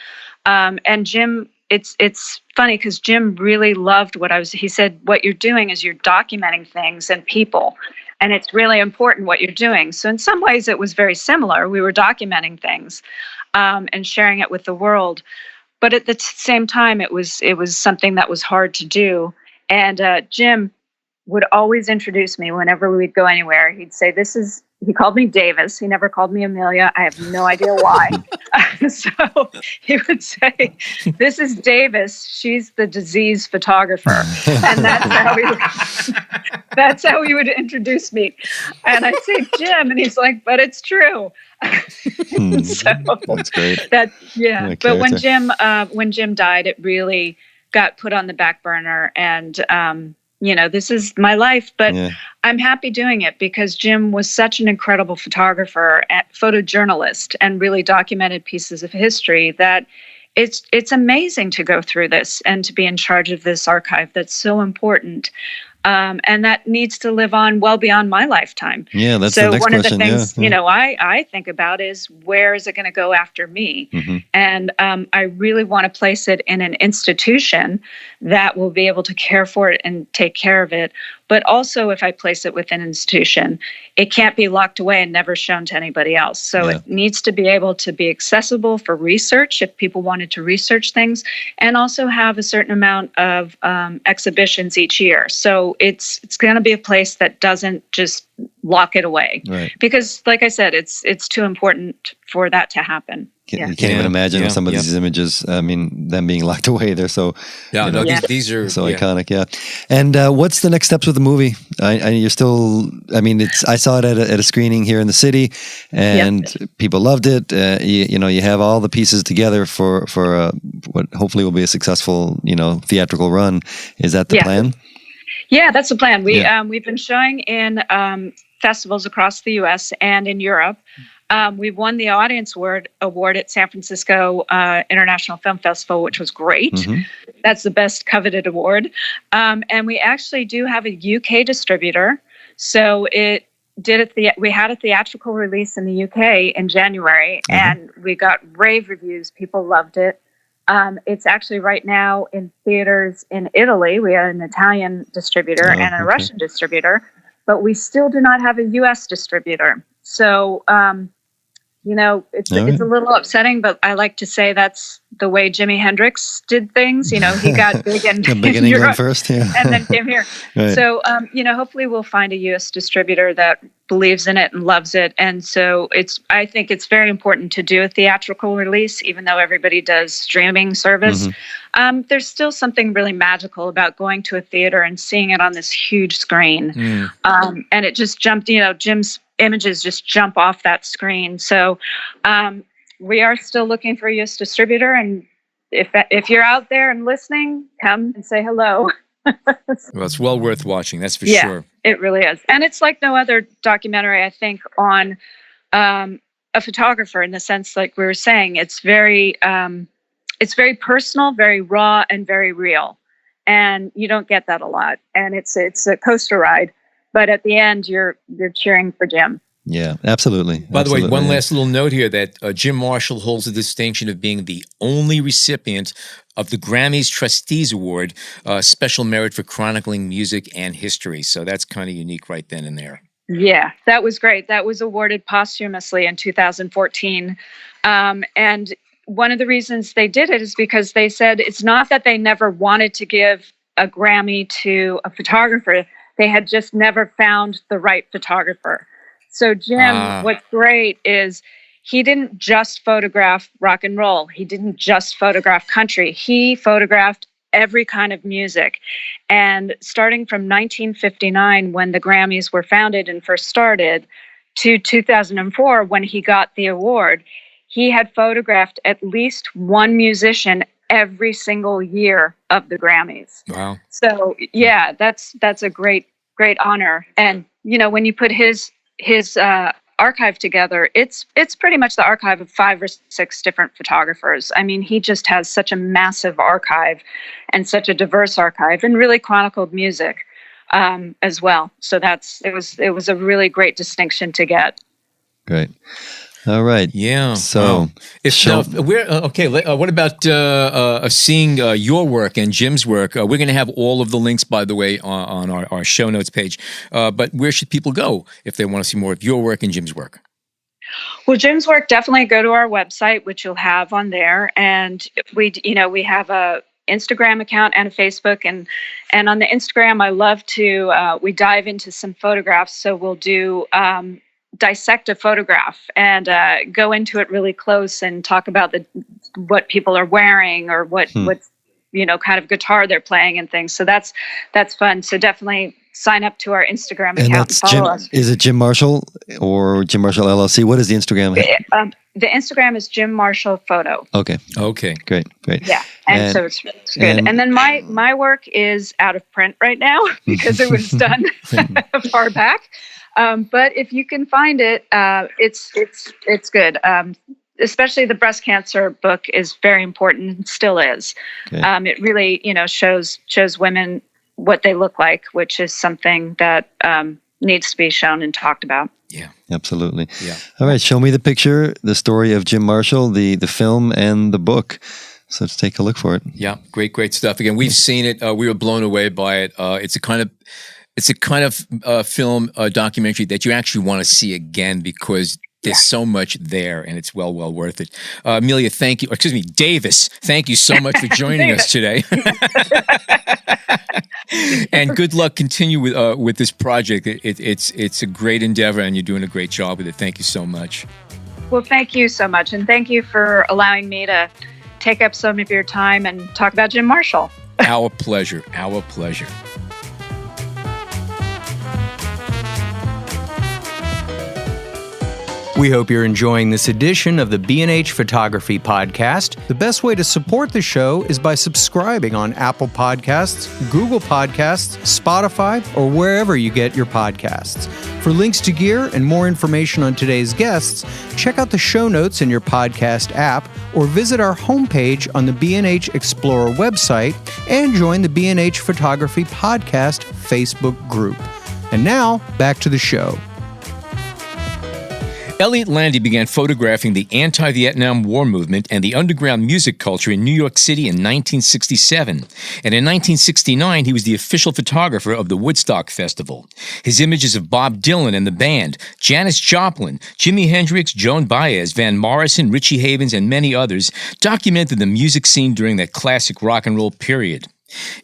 And Jim, it's funny because Jim really loved he said, what you're doing is you're documenting things and people. And it's really important what you're doing. So in some ways, it was very similar. We were documenting things and sharing it with the world. But at the same time, it was something that was hard to do. And Jim would always introduce me whenever we'd go anywhere. He'd say, he called me Davis. He never called me Amelia. I have no idea why. So he would say, this is Davis. She's the disease photographer. And that's how he would introduce me. And I'd say, Jim, and he's like, but it's true. So that's great. But when Jim died, it really got put on the back burner. And this is my life, but I'm happy doing it because Jim was such an incredible photographer and photojournalist and really documented pieces of history that it's amazing to go through this and to be in charge of this archive that's so important. And that needs to live on well beyond my lifetime. Yeah, that's the next one question. Of the things, I think about is where is it going to go after me? Mm-hmm. And I really want to place it in an institution that will be able to care for it and take care of it. But also, if I place it within an institution, it can't be locked away and never shown to anybody else. So it needs to be able to be accessible for research if people wanted to research things, and also have a certain amount of exhibitions each year. So it's going to be a place that doesn't just lock it away, because, like I said, it's too important for that to happen. You can't even imagine some of these images. I mean, them being locked away. They're so these are so iconic. Yeah. And what's the next steps with the movie? You're still. I mean, I saw it at a screening here in the city, and people loved it. You have all the pieces together for what hopefully will be a successful theatrical run. Is that the plan? Yeah, that's the plan. We've been showing in festivals across the U.S. and in Europe. We won the Audience Award at San Francisco International Film Festival, which was great. Mm-hmm. That's the best coveted award. And we actually do have a UK distributor. So we had a theatrical release in the UK in January, and we got rave reviews. People loved it. It's actually right now in theaters in Italy. We have an Italian distributor and a Russian distributor, but we still do not have a U.S. distributor. So, it's a little upsetting, but I like to say that's the way Jimi Hendrix did things. He got big in Europe first, and then came here. Right. So, hopefully we'll find a U.S. distributor that believes in it and loves it. And so I think it's very important to do a theatrical release, even though everybody does streaming service. Mm-hmm. There's still something really magical about going to a theater and seeing it on this huge screen. Mm. And it just jumped, Jim's images just jump off that screen. So we are still looking for a U.S. distributor. And if you're out there and listening, come and say hello. Well, it's well worth watching. That's for sure. It really is. And it's like no other documentary, I think, on a photographer, in the sense, like we were saying, it's very personal, very raw, and very real. And you don't get that a lot. And it's a coaster ride. But at the end, you're cheering for Jim. Yeah, absolutely. By the way, one last little note here that Jim Marshall holds the distinction of being the only recipient of the Grammys Trustees Award, special merit for chronicling music and history. So that's kind of unique right then and there. Yeah, that was great. That was awarded posthumously in 2014. And one of the reasons they did it is because they said it's not that they never wanted to give a Grammy to a photographer. They had just never found the right photographer. So Jim, what's great is he didn't just photograph rock and roll. He didn't just photograph country. He photographed every kind of music. And starting from 1959, when the Grammys were founded and first started, to 2004, when he got the award, he had photographed at least one musician every single year of the Grammys. Wow. So yeah, that's a great honor. And when you put his archive together, it's pretty much the archive of 5 or 6 different photographers. I mean, he just has such a massive archive and such a diverse archive, and really chronicled music as well. So it was a really great distinction to get. Great. All right. Yeah. So, what about seeing your work and Jim's work? We're going to have all of the links, by the way, on our show notes page. But where should people go if they want to see more of your work and Jim's work? Well, Jim's work, definitely go to our website, which you'll have on there. And we have a Instagram account and a Facebook. And on the Instagram, I love to, we dive into some photographs. So we'll do dissect a photograph and go into it really close and talk about what people are wearing or what kind of guitar they're playing and things. So that's fun. So definitely sign up to our Instagram account and follow us. Is it Jim Marshall or Jim Marshall LLC? What is the Instagram? The Instagram is Jim Marshall Photo. Okay. Great. Yeah, and so it's good. And then my work is out of print right now because it was done far back. But if you can find it, it's good. Especially the breast cancer book is very important and still is. Okay. It really, shows women what they look like, which is something that needs to be shown and talked about. Yeah, absolutely. Yeah. All right, show me the picture, the story of Jim Marshall, the film and the book. So to take a look for it. Yeah, great stuff. Again, we've seen it. We were blown away by it. It's a kind of film documentary that you actually want to see again because there's so much there, and it's well worth it. Amelia, thank you. Excuse me, Davis, thank you so much for joining us today. And good luck. Continue with this project. It's a great endeavor, and you're doing a great job with it. Thank you so much. Well, thank you so much, and thank you for allowing me to take up some of your time and talk about Jim Marshall. Our pleasure. Our pleasure. We hope you're enjoying this edition of the B&H Photography Podcast. The best way to support the show is by subscribing on Apple Podcasts, Google Podcasts, Spotify, or wherever you get your podcasts. For links to gear and more information on today's guests, check out the show notes in your podcast app or visit our homepage on the B&H Explorer website and join the B&H Photography Podcast Facebook group. And now, back to the show. Elliott Landy began photographing the anti-Vietnam War movement and the underground music culture in New York City in 1967. And in 1969, he was the official photographer of the Woodstock Festival. His images of Bob Dylan and the band, Janis Joplin, Jimi Hendrix, Joan Baez, Van Morrison, Richie Havens, and many others documented the music scene during that classic rock and roll period.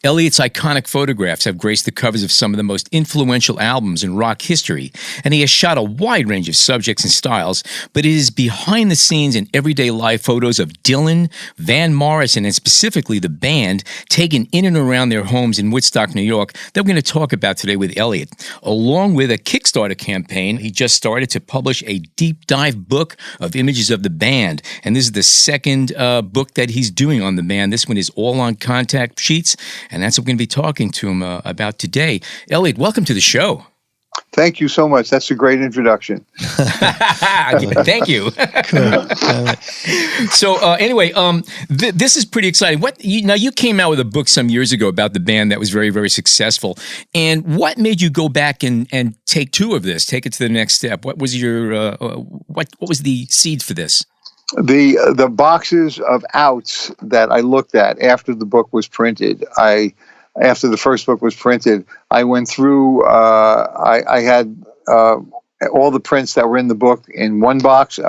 Elliott's iconic photographs have graced the covers of some of the most influential albums in rock history, and he has shot a wide range of subjects and styles, but it is behind-the-scenes and everyday life photos of Dylan, Van Morrison, and specifically the band, taken in and around their homes in Woodstock, New York, that we're going to talk about today with Elliott, along with a Kickstarter campaign. He just started to publish a deep dive book of images of the band, and this is the second book that he's doing on the band. This one is all on contact sheets, and that's what we're going to be talking to him about today. Elliott, welcome to the show. Thank you so much. That's a great introduction. Thank you. So anyway, this is pretty exciting. Now you came out with a book some years ago about the band that was very, very successful. And what made you go back and take two of this, take it to the next step? What was your what was the seed for this? The boxes of outs that I looked at after the book was printed, after the first book was printed, I went through, I had all the prints that were in the book in one box.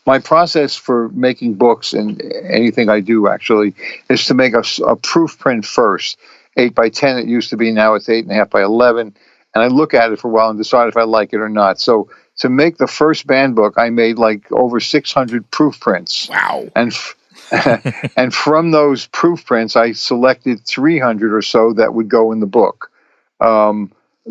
My process for making books, and anything I do actually, is to make a proof print first. 8 by 10 it used to be, now it's 8.5 by 11. And I look at it for a while and decide if I like it or not. So to make the first band book, I made like over 600 proof prints. Wow. And from those proof prints, I selected 300 or so that would go in the book.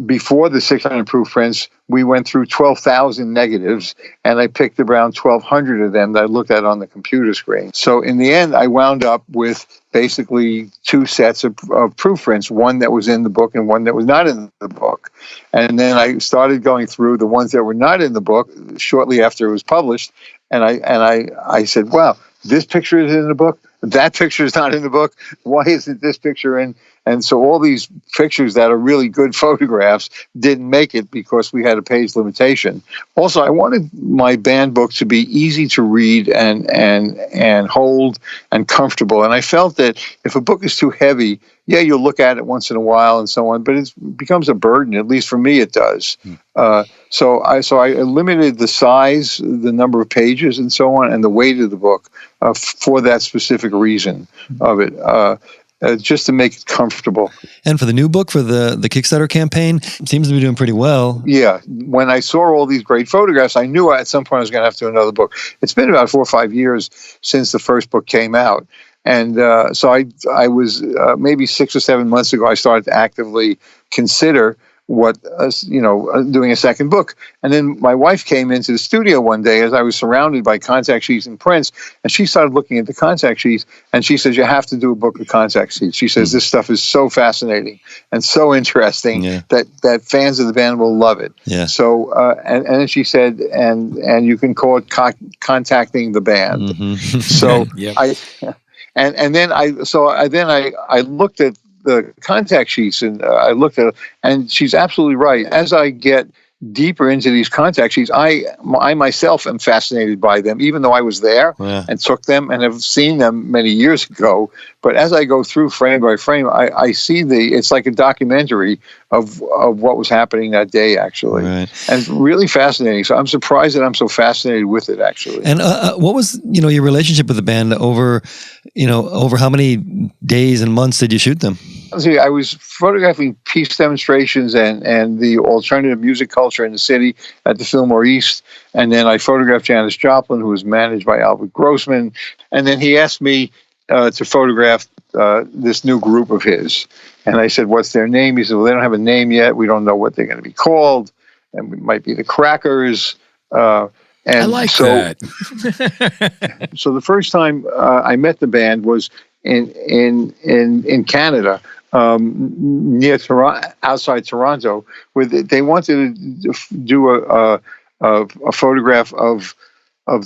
Before the 600 proof prints, we went through 12,000 negatives, and I picked around 1,200 of them that I looked at on the computer screen. So in the end, I wound up with basically two sets of proof prints, one that was in the book and one that was not in the book. And then I started going through the ones that were not in the book shortly after it was published, and I said, wow, this picture is in the book, that picture is not in the book, why isn't this picture in? And so all these pictures that are really good photographs didn't make it because we had a page limitation. Also, I wanted my band book to be easy to read and hold and comfortable. And I felt that if a book is too heavy, yeah, you'll look at it once in a while and so on, but it becomes a burden. At least for me, it does. So I limited the size, the number of pages, and so on, and the weight of the book for that specific reason of it. Just to make it comfortable. And for the new book, for the Kickstarter campaign, it seems to be doing pretty well. Yeah. When I saw all these great photographs, I knew at some point I was going to have to do another book. It's been about 4 or 5 years since the first book came out. And so I was, maybe 6 or 7 months ago, I started to actively consider doing a second book. And then my wife came into the studio one day as I was surrounded by contact sheets and prints, and she started looking at the contact sheets, and she says, you have to do a book of contact sheets. She says, this stuff is so fascinating and so interesting that fans of the band will love it. Yeah. So, and then she said, and you can call it contacting the band. Mm-hmm. So I looked at the contact sheets, and I looked at it, and she's absolutely right. As I get deeper into these contact sheets, I myself am fascinated by them, even though I was there and took them and have seen them many years ago. But as I go through frame by frame, I see it's like a documentary of what was happening that day, actually. Right. And it's really fascinating. So I'm surprised that I'm so fascinated with it, actually. And what was, your relationship with the band over how many days and months did you shoot them? See, I was photographing peace demonstrations and the alternative music culture in the city at the Fillmore East. And then I photographed Janis Joplin, who was managed by Albert Grossman. And then he asked me to photograph this new group of his. And I said, what's their name? He said, well, they don't have a name yet. We don't know what they're going to be called. And it might be the Crackers. And I like that. So the first time I met the band was in Canada, near Toronto, outside Toronto, where they wanted to do a photograph of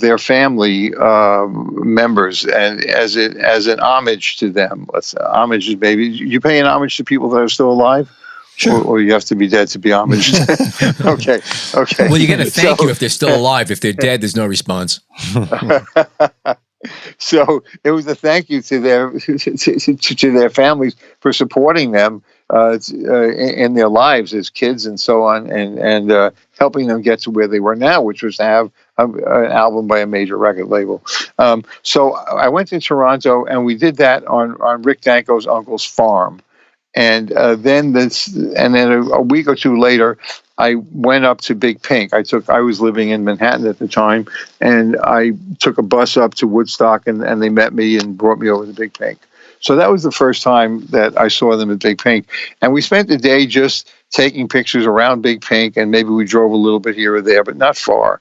their family members, and as an homage to them. Homage is maybe you pay an homage to people that are still alive. Sure. Or you have to be dead to be homaged. Okay. Well, you get a thank you if they're still alive. If they're dead, there's no response. So it was a thank you to their families for supporting them in their lives as kids and so on, and helping them get to where they were now, which was to have an album by a major record label. So I went to Toronto, and we did that on Rick Danko's uncle's farm. And then a week or two later, I went up to Big Pink. I was living in Manhattan at the time, and I took a bus up to Woodstock, and they met me and brought me over to Big Pink. So that was the first time that I saw them at Big Pink. And we spent the day just taking pictures around Big Pink, and maybe we drove a little bit here or there, but not far.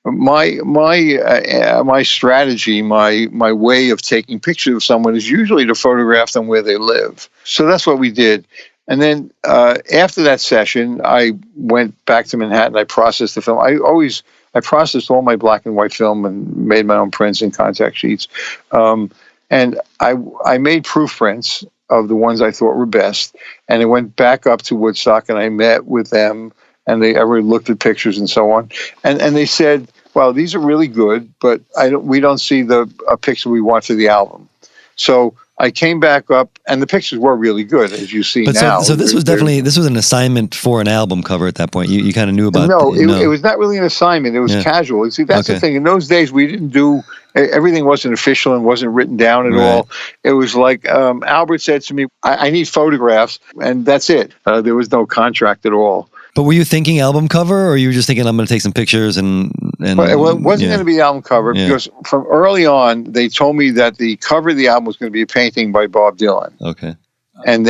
My strategy, my way of taking pictures of someone is usually to photograph them where they live. So that's what we did. And then after that session, I went back to Manhattan. I processed the film. I processed all my black and white film and made my own prints and contact sheets. And I made proof prints of the ones I thought were best. And I went back up to Woodstock, and I met with them, and they looked at pictures and so on. And they said, well, these are really good, but we don't see a picture we want for the album. So I came back up, and the pictures were really good, as you see now. So this was an assignment for an album cover at that point. You kind of knew about. No, it was not really an assignment. It was casual. See, that's the thing. In those days, we didn't do everything. Wasn't official and wasn't written down at all. It was like Albert said to me, "I need photographs," and that's it. There was no contract at all. But were you thinking album cover, or you were just thinking, I'm going to take some pictures and well, it wasn't going to be the album cover because from early on, they told me that the cover of the album was going to be a painting by Bob Dylan. Okay. And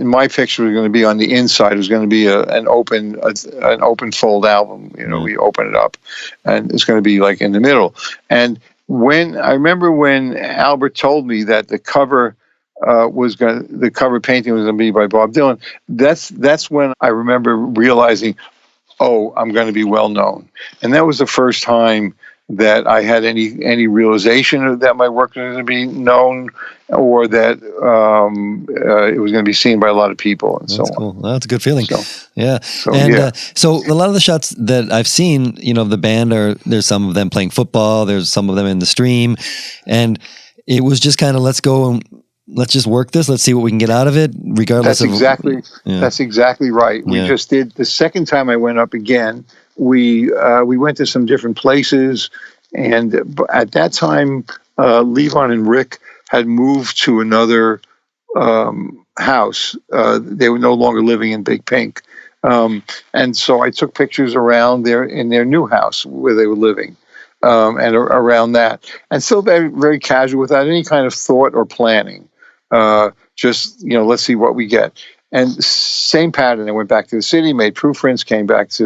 my picture was going to be on the inside. It was going to be an open fold album. We open it up, and it's going to be like in the middle. And I remember when Albert told me that the cover the cover painting was going to be by Bob Dylan. That's when I remember realizing, I'm going to be well known, and that was the first time that I had any realization that my work was going to be known, or that it was going to be seen by a lot of people, and that's so on. Cool. Well, that's a good feeling. So a lot of the shots that I've seen, of the band there's some of them playing football, there's some of them in the stream, and it was just kind of let's go and let's just work this. Let's see what we can get out of it, regardless of... That's exactly right. We just did... The second time I went up again, we went to some different places, and at that time, Levon and Rick had moved to another house. They were no longer living in Big Pink. And so I took pictures around in their new house where they were living. And around that. And still very, very casual without any kind of thought or planning. Just, let's see what we get. And same pattern. I went back to the city, made proof prints, came back to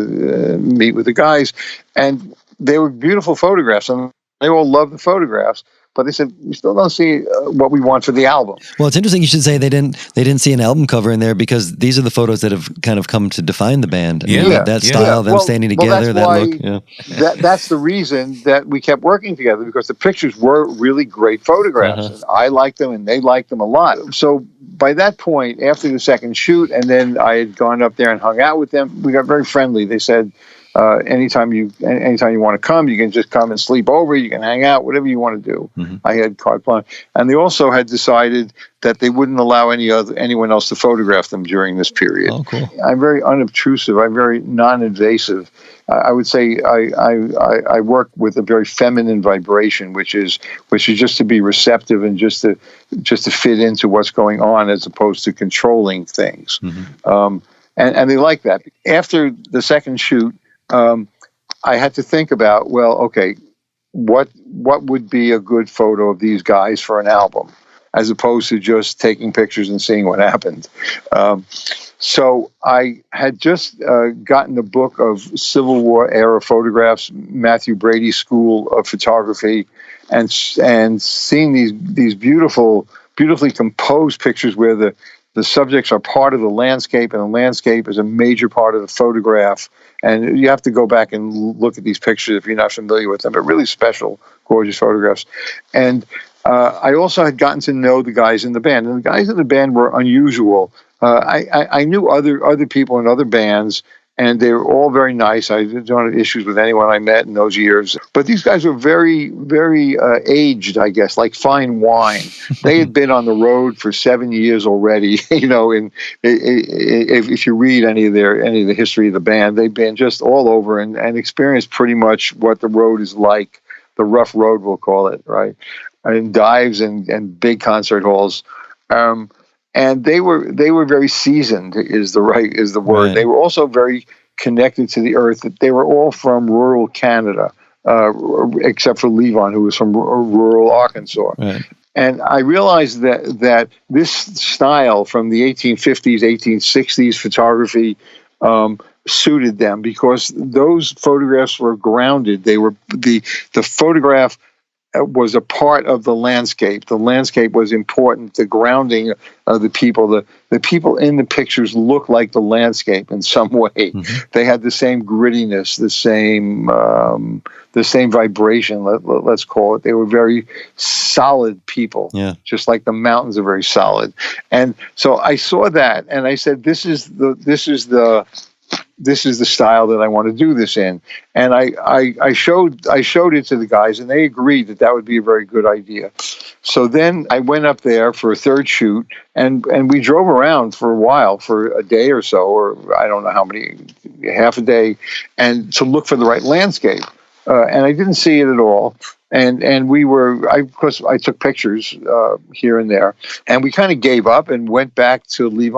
meet with the guys, and they were beautiful photographs. And they all loved the photographs, but they said, we still don't see what we want for the album. Well, it's interesting you should say they didn't see an album cover in there, because these are the photos that have kind of come to define the band. That style, them standing together, that look. That's the reason that we kept working together, because the pictures were really great photographs. And I liked them, and they liked them a lot. So by that point, after the second shoot, and then I had gone up there and hung out with them, we got very friendly. They said, anytime you want to come, you can just come and sleep over. You can hang out, whatever you want to do. Mm-hmm. I had carte blanche, and they also had decided that they wouldn't allow anyone else to photograph them during this period. Oh, cool. I'm very unobtrusive. I'm very non-invasive. I would say I work with a very feminine vibration, which is just to be receptive and just to fit into what's going on, as opposed to controlling things. Mm-hmm. And they like that. After the second shoot, I had to think about, well, okay, what would be a good photo of these guys for an album, as opposed to just taking pictures and seeing what happened. So I had just gotten a book of Civil War era photographs, Matthew Brady's School of Photography, and seeing these beautifully composed pictures where the subjects are part of the landscape, and the landscape is a major part of the photograph. And you have to go back and look at these pictures if you're not familiar with them, but really special, gorgeous photographs. And I also had gotten to know the guys in the band, and the guys in the band were unusual. I knew other people in other bands, and they were all very nice. I don't have issues with anyone I met in those years. But these guys were very, very aged, I guess, like fine wine. They had been on the road for 7 years already. And if you read any of the history of the band, they've been just all over and experienced pretty much what the road is like, the rough road, we'll call it, right? And dives and big concert halls. And they were very seasoned, is the word. Right. They were also very connected to the earth. They were all from rural Canada, except for Levon, who was from rural Arkansas. Right. And I realized that this style from the 1850s, 1860s photography suited them, because those photographs were grounded. They were the photograph was a part of the landscape. The landscape was important. The grounding of the people. The people in the pictures looked like the landscape in some way. Mm-hmm. They had the same grittiness, the same vibration. Let's call it. They were very solid people. Yeah. Just like the mountains are very solid. And so I saw that, and I said, "This is the style that I want to do this in." And I showed it to the guys, and they agreed that would be a very good idea. So then I went up there for a third shoot, and we drove around for a while, for a day or so, or I don't know how many, half a day, and to look for the right landscape. And I didn't see it at all. And we were, of course, I took pictures here and there, and we kind of gave up and went back to the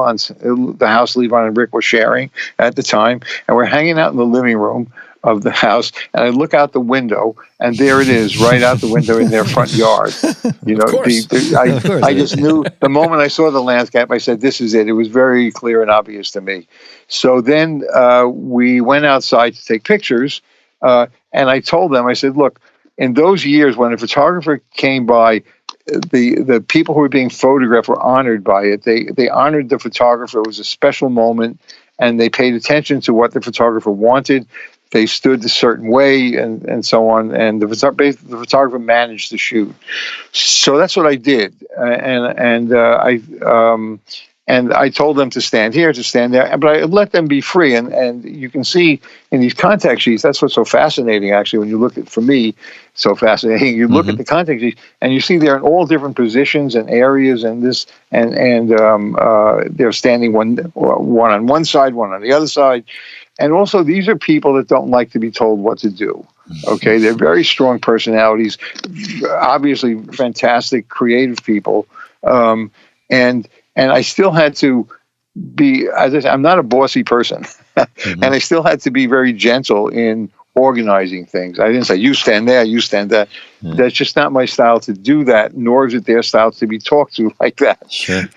house Levon and Rick were sharing at the time, and we're hanging out in the living room of the house, and I look out the window, and there it is, right out the window in their front yard. I just knew the moment I saw the landscape, I said, "This is it." It was very clear and obvious to me. So then we went outside to take pictures, and I told them, I said, "Look, in those years when a photographer came by, the people who were being photographed were honored by it. They honored the photographer. It was a special moment, and they paid attention to what the photographer wanted. They stood a certain way, and so on. And the photographer managed the shoot. So that's what I did. And I told them to stand here, to stand there, but I let them be free. And you can see in these contact sheets, that's what's so fascinating, actually, when you look at, for me, so fascinating. You look at the contact sheets, and you see they're in all different positions and areas, and they're standing one on one side, one on the other side. And also, these are people that don't like to be told what to do. Okay, they're very strong personalities, obviously fantastic, creative people, and I still had to be, as I said, I'm not a bossy person, and I still had to be very gentle in organizing things. I didn't say, "You stand there, you stand there." Yeah. That's just not my style to do that, nor is it their style to be talked to like that. Sure.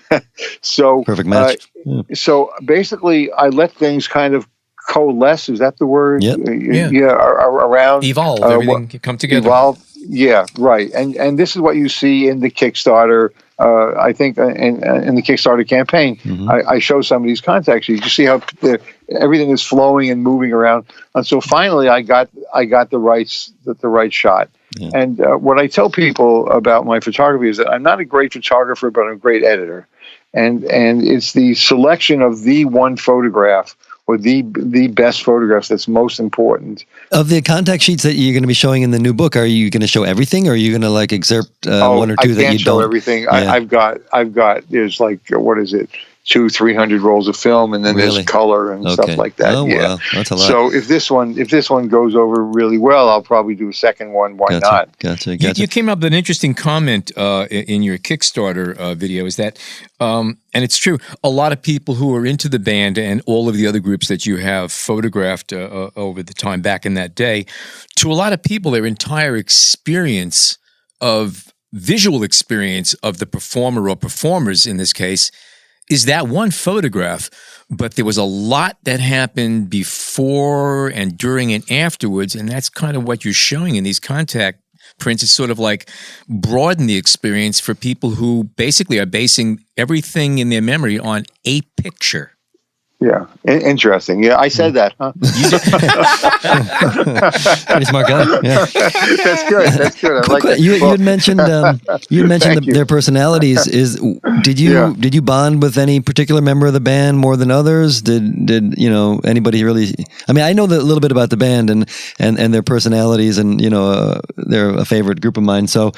So perfect match. So basically, I let things kind of coalesce. Is that the word? Yep. Around evolve. Everything come together. Evolve. Yeah, right. And this is what you see in the Kickstarter. I think in the Kickstarter campaign, I show some of these contact sheets. You see how everything is flowing and moving around. And so finally, I got the right shot. Yeah. And what I tell people about my photography is that I'm not a great photographer, but I'm a great editor. and it's the selection of the one photograph or the best photographs that's most important. Of the contact sheets that you're going to be showing in the new book, are you going to show everything, or are you going to like excerpt one or two that you don't? I can't show everything. Yeah. I've got. There's like, what is it? 200-300 rolls of film, and then there's color and stuff like that. Oh, yeah, wow. That's a lot. So if this one goes over really well, I'll probably do a second one. Why not? Gotcha. You came up with an interesting comment in your Kickstarter video. Is that, and it's true, a lot of people who are into the band and all of the other groups that you have photographed over the time back in that day, to a lot of people, their entire visual experience of the performer or performers in this case is that one photograph, but there was a lot that happened before and during and afterwards, and that's kind of what you're showing in these contact prints. It's sort of like broaden the experience for people who basically are basing everything in their memory on a picture. Yeah, interesting. Yeah, I said that, huh? Pretty smart guy. Yeah. That's good. I like that. You had mentioned their personalities. Did you bond with any particular member of the band more than others? Did anybody really? I mean, I know a little bit about the band and their personalities, and they're a favorite group of mine. So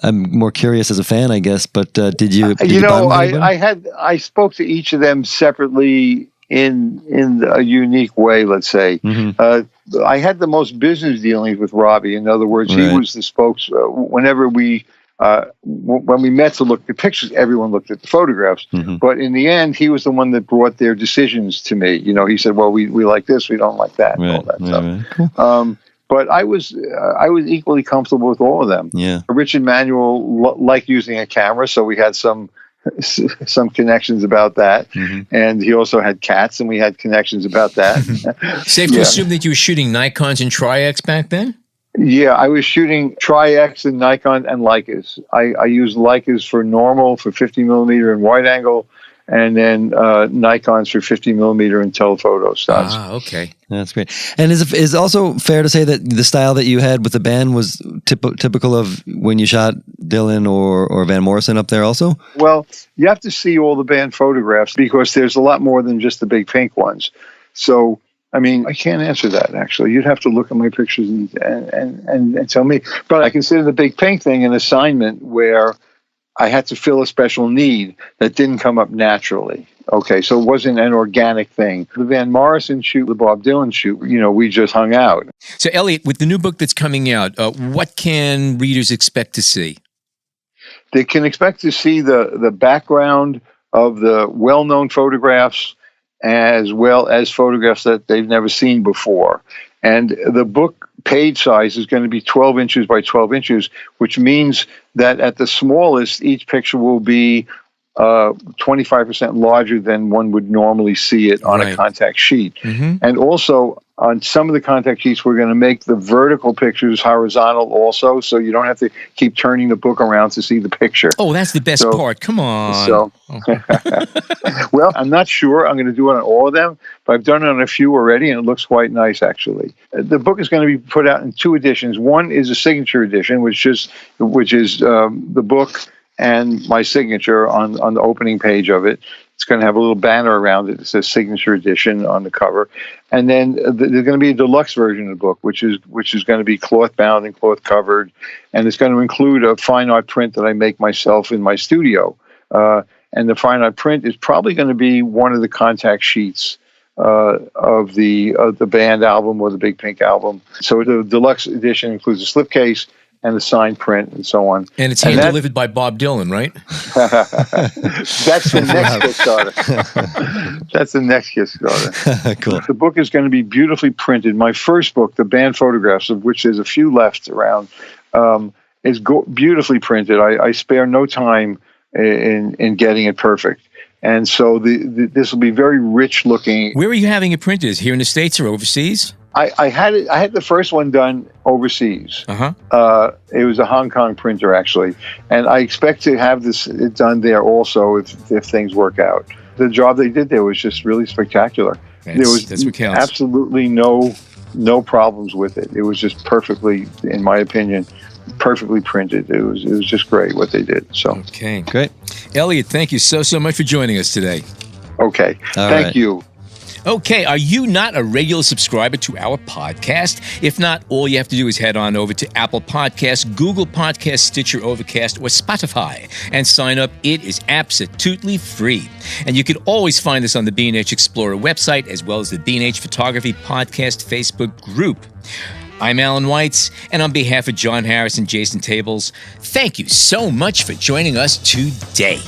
I'm more curious as a fan, I guess. But did you? Did you bond with anybody? I spoke to each of them separately in a unique way, let's say. Mm-hmm. I had the most business dealings with Robbie. In other words, he was the spokes. Whenever when we met to look at the pictures, everyone looked at the photographs. Mm-hmm. But in the end, he was the one that brought their decisions to me. He said, well, we like this, we don't like that, and all that stuff. Right. Cool. But I was equally comfortable with all of them. Yeah. Rich and Manuel liked using a camera, so we had some connections about that. Mm-hmm. And he also had cats, and we had connections about that. Safe to assume that you were shooting Nikons and Tri-X back then? Yeah, I was shooting Tri-X and Nikon and Leicas. I used Leicas for normal, for 50 millimeter and wide angle, and then Nikons for 50 millimeter and telephoto shots. Ah, okay. That's great. And is also fair to say that the style that you had with the band was typical of when you shot Dylan or Van Morrison up there also? Well, you have to see all the band photographs because there's a lot more than just the big pink ones. So, I mean, I can't answer that, actually. You'd have to look at my pictures and tell me. But I consider the big pink thing an assignment where I had to fill a special need that didn't come up naturally. Okay, so it wasn't an organic thing. The Van Morrison shoot, the Bob Dylan shoot, we just hung out. So, Elliott, with the new book that's coming out, what can readers expect to see? They can expect to see the background of the well-known photographs as well as photographs that they've never seen before. And the book page size is going to be 12 inches by 12 inches, which means that at the smallest, each picture will be 25% larger than one would normally see it on a contact sheet. Mm-hmm. And also, on some of the contact sheets, we're going to make the vertical pictures horizontal also, so you don't have to keep turning the book around to see the picture. Oh, that's the best part. Come on. So, well, I'm not sure I'm going to do it on all of them, but I've done it on a few already, and it looks quite nice, actually. The book is going to be put out in 2 editions. One is a signature edition, which is the book and my signature on the opening page of it. It's going to have a little banner around it that says signature edition on the cover. And then there's going to be a deluxe version of the book, which is going to be cloth bound and cloth covered. And it's going to include a fine art print that I make myself in my studio. And the fine art print is probably going to be one of the contact sheets of the band album or the Big Pink album. So the deluxe edition includes a slipcase and the signed print and so on. And it's hand-delivered by Bob Dylan, right? That's the next Kickstarter. That's the next Kickstarter. Cool. The book is going to be beautifully printed. My first book, the band photographs, of which there's a few left around, is beautifully printed. I spare no time in getting it perfect. And so this will be very rich looking. Where are you having it printed? Here in the States or overseas? I had the first one done overseas. Uh-huh. It was a Hong Kong printer, actually. And I expect to have it done there also if things work out. The job they did there was just really spectacular. There was absolutely no no problems with it. It was just perfectly, in my opinion, perfectly printed. It was just great what they did. So okay, great. Elliott, thank you so much for joining us today. Okay, thank you. Okay, are you not a regular subscriber to our podcast? If not, all you have to do is head on over to Apple Podcasts, Google Podcasts, Stitcher, Overcast, or Spotify and sign up. It is absolutely free. And you can always find us on the B&H Explorer website as well as the B&H Photography Podcast Facebook group. I'm Alan Weitz, and on behalf of John Harris and Jason Tables, thank you so much for joining us today.